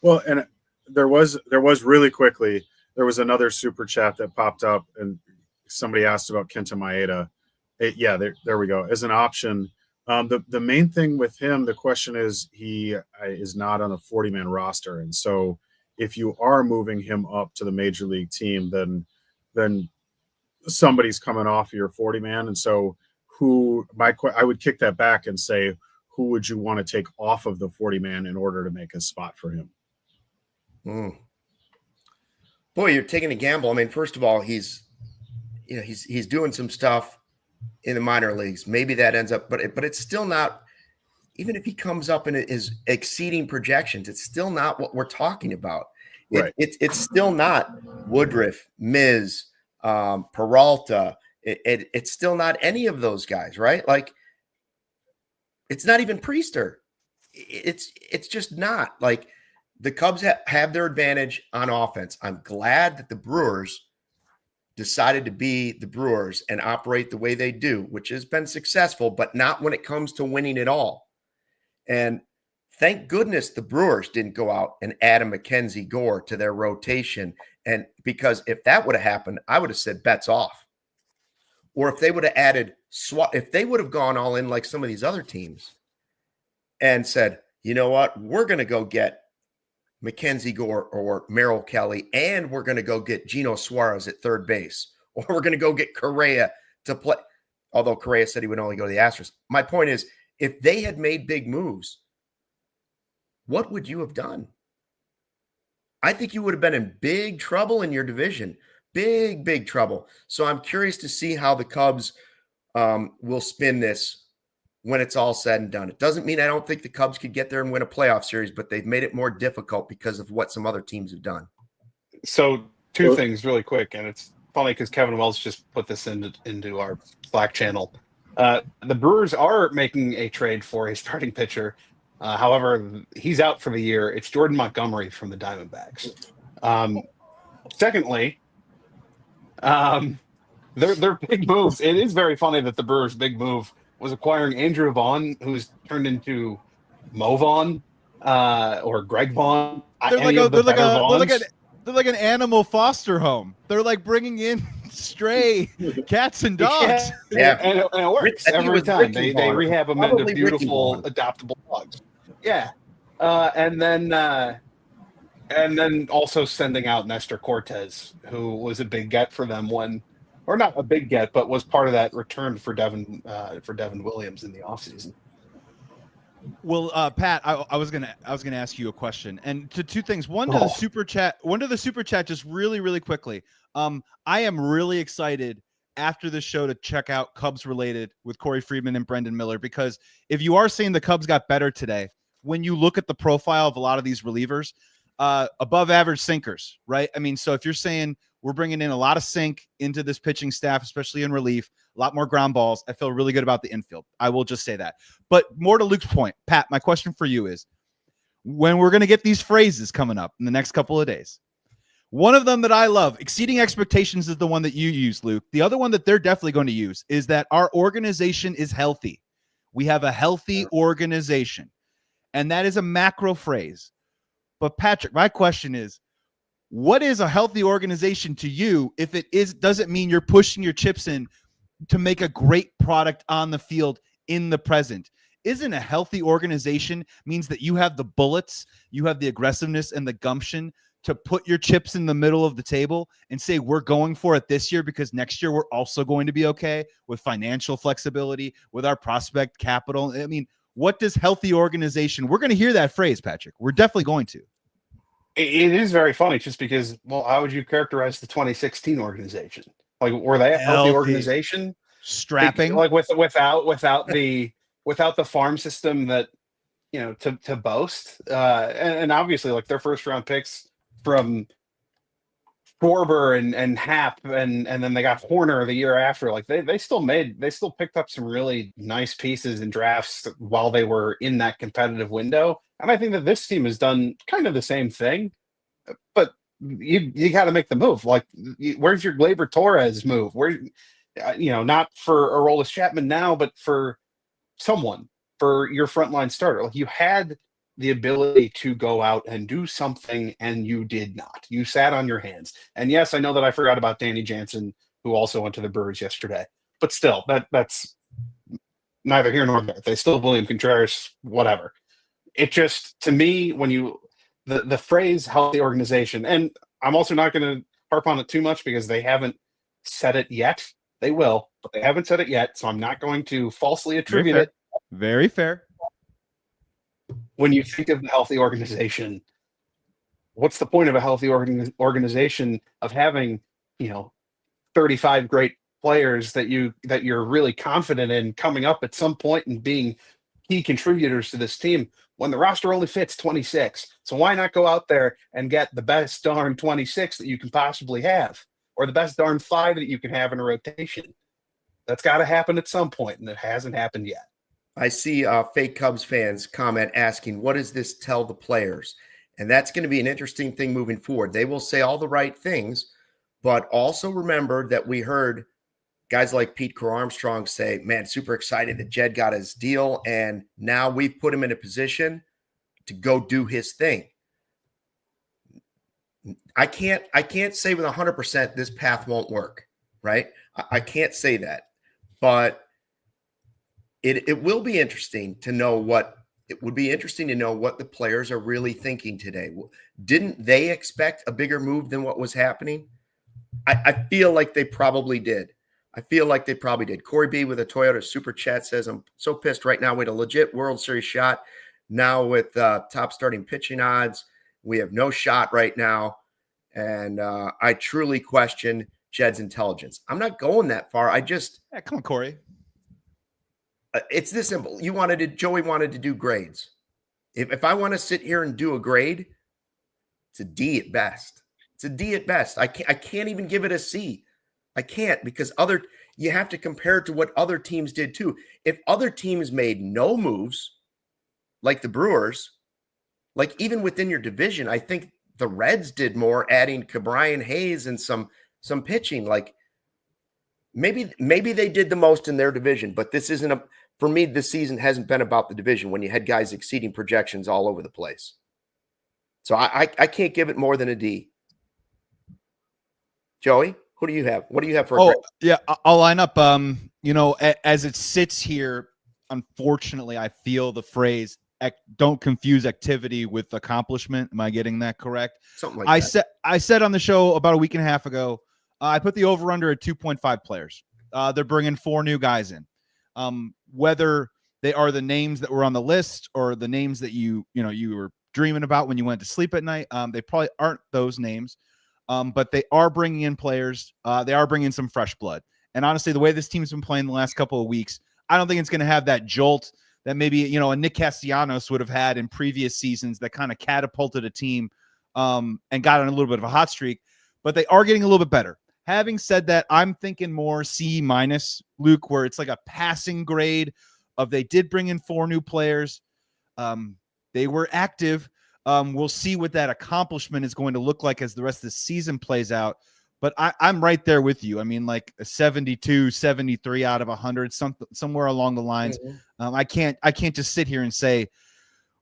Well, and there was really quickly, there was another super chat that popped up, and somebody asked about Kenta Maeda. There we go. As an option, the main thing with him, the question is he is not on a 40-man roster, and so if you are moving him up to the major league team, then somebody's coming off of your 40-man, and so I would kick that back and say, who would you want to take off of the 40-man in order to make a spot for him? Boy, you're taking a gamble. I mean, first of all, he's doing some stuff in the minor leagues. Maybe that ends up, but it's still not. Even if he comes up and is exceeding projections, it's still not what we're talking about. Right. It's still not Woodruff, Miz, Peralta. It's still not any of those guys, right? Like, it's not even Priester. It's just not. Like, the Cubs have their advantage on offense. I'm glad that the Brewers decided to be the Brewers and operate the way they do, which has been successful, but not when it comes to winning it all. And thank goodness the Brewers didn't go out and add a Mackenzie Gore to their rotation. And because if that would have happened, I would have said bets off. Or if they would have added if they would have gone all in like some of these other teams and said, you know what, we're going to go get Mackenzie Gore or Merrill Kelly, and we're going to go get Gino Suarez at third base, or we're going to go get Correa to play. Although Correa said he would only go to the Astros. My point is, if they had made big moves, what would you have done? I think you would have been in big trouble in your division. Big, big trouble. So I'm curious to see how the Cubs will spin this when it's all said and done. It doesn't mean I don't think the Cubs could get there and win a playoff series, but they've made it more difficult because of what some other teams have done. So two things really quick, and it's funny because Kevin Wells just put this into our Slack channel. The Brewers are making a trade for a starting pitcher. However, he's out for the year. It's Jordan Montgomery from the Diamondbacks. Secondly, their big moves. It is very funny that the Brewers' big move was acquiring Andrew Vaughn, who's turned into Mo Vaughn or Greg Vaughn. They're like an animal foster home. They're like bringing in stray cats and dogs. Yeah. And it works every time. They rehab them into beautiful adoptable dogs. Yeah. And then also sending out Nestor Cortez, who was a big get for them or not a big get, but was part of that return for Devin Williams in the offseason. Well, Pat, I was gonna ask you a question, and to two things. One to the super chat, just really, really quickly. I am really excited after the show to check out Cubs related with Corey Friedman and Brendan Miller, because if you are saying the Cubs got better today, when you look at the profile of a lot of these relievers, above average sinkers, right? I mean, so if you're saying we're bringing in a lot of sink into this pitching staff, especially in relief, a lot more ground balls, I feel really good about the infield. I will just say that. But more to Luke's point, Pat, my question for you is, when we're going to get these phrases coming up in the next couple of days, one of them that I love, exceeding expectations, is the one that you use, Luke. The other one that they're definitely going to use is that our organization is healthy. We have a healthy organization. And that is a macro phrase. But Patrick, my question is, what is a healthy organization to you if it doesn't mean you're pushing your chips in to make a great product on the field in the present? Isn't a healthy organization means that you have the bullets, you have the aggressiveness and the gumption to put your chips in the middle of the table and say, we're going for it this year because next year we're also going to be okay with financial flexibility, with our prospect capital? I mean, what does healthy organization? We're going to hear that phrase, Patrick. We're definitely going to. It is very funny just because, well, how would you characterize the 2016 organization? Like, were they a healthy organization? Strapping, like without the farm system that, you know, to boast, and obviously like their first round picks from Schwarber and Happ, and then they got Horner the year after. Like they still picked up some really nice pieces in drafts while they were in that competitive window. And I think that this team has done kind of the same thing, but you got to make the move. Like, where's your Gleyber Torres move? Where, you know, not for Aroldis Chapman now, but for someone, for your frontline starter. Like, you had the ability to go out and do something, and you did not. You sat on your hands. And yes, I know that I forgot about Danny Jansen, who also went to the Brewers yesterday. But still, that's neither here nor there. They still have William Contreras, whatever. It just, to me, when you the phrase healthy organization, and I'm also not going to harp on it too much because they haven't said it yet. They will, but they haven't said it yet, so I'm not going to falsely attribute it. Very fair. When you think of the healthy organization, what's the point of a healthy organization of having, you know, 35 great players that you're really confident in coming up at some point and being key contributors to this team when the roster only fits 26? So why not go out there and get the best darn 26 that you can possibly have, or the best darn 5 that you can have in a rotation? That's got to happen at some point, and it hasn't happened yet. I see fake Cubs fans comment asking, what does this tell the players? And that's going to be an interesting thing moving forward. They will say all the right things, but also remember that we heard guys like Pete Crow Armstrong say, man, super excited that Jed got his deal, and now we've put him in a position to go do his thing. I can't say with 100% this path won't work, right? I can't say that, but it will be interesting to know what the players are really thinking today. Didn't they expect a bigger move than what was happening? I feel like they probably did. Corey B with a Toyota Super Chat says, I'm so pissed right now. We had a legit World Series shot. Now with top starting pitching odds, we have no shot right now. And I truly question Jed's intelligence. I'm not going that far. Come on, Corey. It's this simple. Joey wanted to do grades. If I want to sit here and do a grade, it's a D at best. I can't even give it a C. I can't, because you have to compare it to what other teams did too. If other teams made no moves, like the Brewers, like even within your division, I think the Reds did more, adding Ke'Bryan Hayes and some pitching. Like maybe they did the most in their division, but this isn't for me, this season hasn't been about the division when you had guys exceeding projections all over the place. So I can't give it more than a D. Joey, who do you have? What do you have for a grade? Yeah, I'll line up. As it sits here, unfortunately, I feel the phrase "don't confuse activity with accomplishment." Am I getting that correct? Something like that. I said on the show about a week and a half ago, I put the over/under at 2.5 players. They're bringing 4 new guys in. Whether they are the names that were on the list or the names that you were dreaming about when you went to sleep at night, they probably aren't those names. But they are bringing in players. They are bringing some fresh blood. And honestly, the way this team's been playing the last couple of weeks, I don't think it's going to have that jolt that maybe, a Nick Castellanos would have had in previous seasons that kind of catapulted a team and got on a little bit of a hot streak. But they are getting a little bit better. Having said that, I'm thinking more C-, Luke, where it's like a passing grade of they did bring in 4 new players. They were active. We'll see what that accomplishment is going to look like as the rest of the season plays out. But I'm right there with you. I mean, like a 72, 73 out of 100, somewhere along the lines. Mm-hmm. I can't just sit here and say,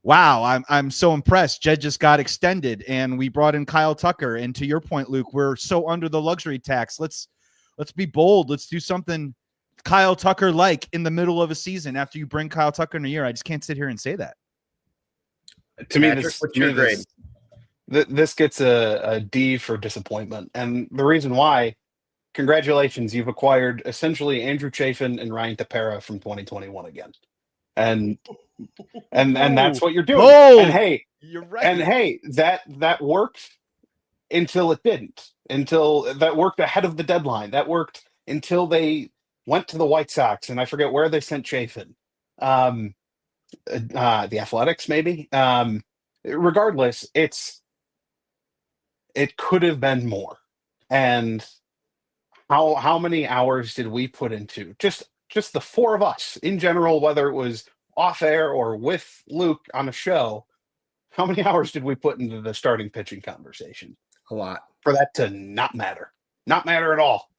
wow, I'm so impressed. Jed just got extended, and we brought in Kyle Tucker. And to your point, Luke, we're so under the luxury tax. Let's be bold. Let's do something Kyle Tucker like in the middle of a season after you bring Kyle Tucker in a year. I just can't sit here and say that. To me, this gets a D for disappointment. And the reason why, congratulations, you've acquired essentially Andrew Chafin and Ryan Tepera from 2021 again. And that's what you're doing. Bold. And hey, you're right. And hey, that worked until it didn't. until that worked ahead of the deadline. That worked until they went to the White Sox, and I forget where they sent Chafin. The Athletics, maybe. Regardless, it could have been more. And how many hours did we put into just the four of us in general, whether it was off air or with Luke on a show? How many hours did we put into the starting pitching conversation? A lot. For that to not matter at all.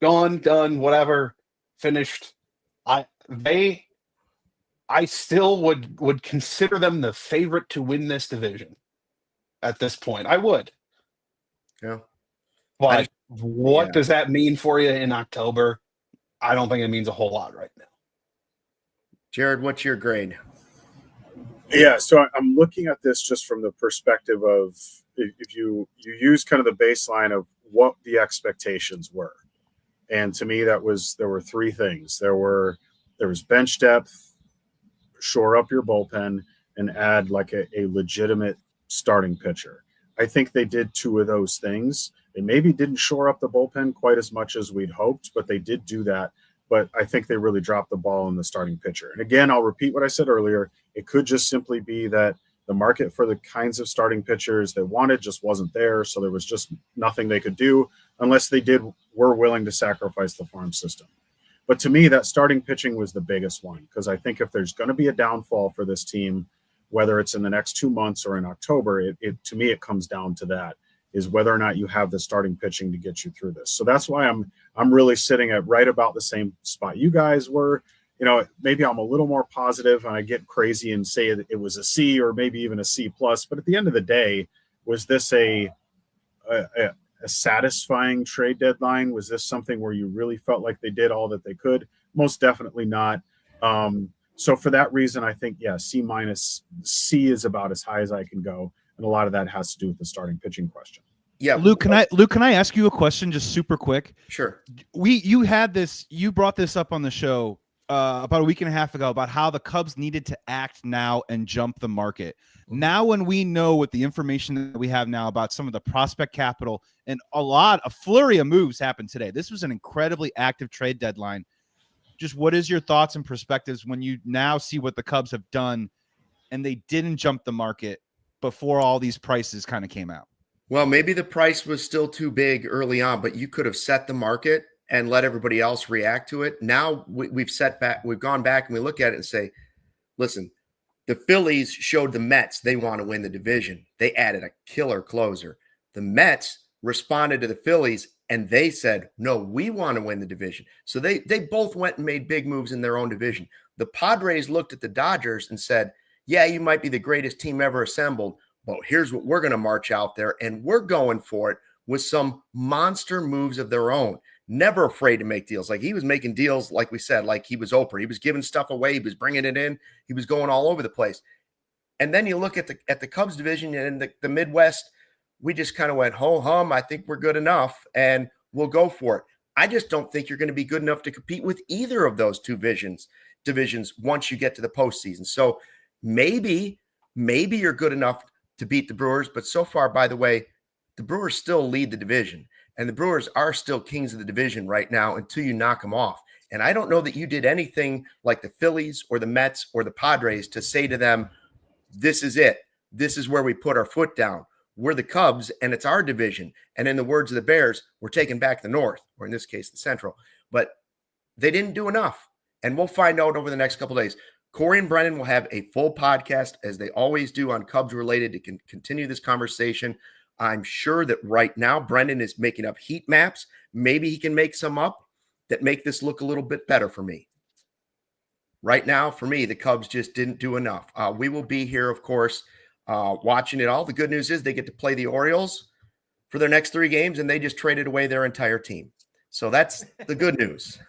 Gone, done, whatever, finished. I still would consider them the favorite to win this division at this point. I would. Yeah. But what does that mean for you in October? I don't think it means a whole lot right now. Jared, what's your grade? Yeah, so I'm looking at this just from the perspective of if you use kind of the baseline of what the expectations were. And to me, there were three things. There was bench depth, shore up your bullpen, and add like a legitimate starting pitcher. I think they did two of those things. They maybe didn't shore up the bullpen quite as much as we'd hoped, but they did do that. But I think they really dropped the ball on the starting pitcher. And again, I'll repeat what I said earlier. It could just simply be that the market for the kinds of starting pitchers they wanted just wasn't there. So there was just nothing they could do unless they were willing to sacrifice the farm system. But to me, that starting pitching was the biggest one, because I think if there's going to be a downfall for this team, whether it's in the next 2 months or in October, to me, it comes down to that, is whether or not you have the starting pitching to get you through this. So that's why I'm really sitting at right about the same spot you guys were. You know, maybe I'm a little more positive and I get crazy and say that it was a C or maybe even a C+. But at the end of the day, was this a satisfying trade deadline? Was this something where you really felt like they did all that they could? Most definitely not. So for that reason, I think, C-. C is about as high as I can go. And a lot of that has to do with the starting pitching question. Yeah. Luke, can I ask you a question just super quick? Sure. You brought this up on the show about a week and a half ago about how the Cubs needed to act now and jump the market. Now, when we know what the information that we have now about some of the prospect capital and a flurry of moves happened today. This was an incredibly active trade deadline. Just what is your thoughts and perspectives when you now see what the Cubs have done and they didn't jump the market before all these prices kind of came out? Well, maybe the price was still too big early on, but you could have set the market and let everybody else react to it. Now we've gone back and we look at it and say, listen, the Phillies showed the Mets they want to win the division. They added a killer closer. The Mets responded to the Phillies and they said, no, we want to win the division. So they both went and made big moves in their own division. The Padres looked at the Dodgers and said, yeah, you might be the greatest team ever assembled, but here's what we're going to march out there, and we're going for it with some monster moves of their own. Never afraid to make deals. Like he was making deals, like we said, like he was Oprah. He was giving stuff away. He was bringing it in. He was going all over the place. And then you look at the Cubs division and the Midwest, we just kind of went, ho-hum, I think we're good enough, and we'll go for it. I just don't think you're going to be good enough to compete with either of those two divisions once you get to the postseason. So maybe you're good enough to beat the Brewers, but so far, by the way, the Brewers still lead the division, and the Brewers are still kings of the division right now until you knock them off. And I don't know that you did anything like the Phillies or the Mets or the Padres to say to them, this is it. This is where we put our foot down. We're the Cubs, and it's our division. And in the words of the Bears, we're taking back the North, or in this case, the Central. But they didn't do enough, and we'll find out over the next couple of days. Corey and Brennan will have a full podcast, as they always do, on Cubs related to continue this conversation. I'm sure that right now Brendan is making up heat maps. Maybe he can make some up that make this look a little bit better for me. Right now, for me, the Cubs just didn't do enough. We will be here, of course, watching it all. The good news is they get to play the Orioles for their next 3 games, and they just traded away their entire team. So that's the good news.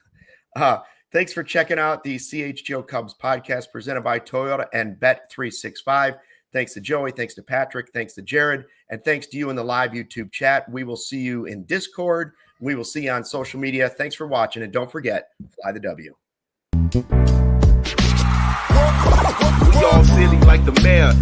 Thanks for checking out the CHGO Cubs podcast presented by Toyota and Bet365. Thanks to Joey. Thanks to Patrick. Thanks to Jared. And thanks to you in the live YouTube chat. We will see you in Discord. We will see you on social media. Thanks for watching. And don't forget, fly the W. We all silly like the mayor.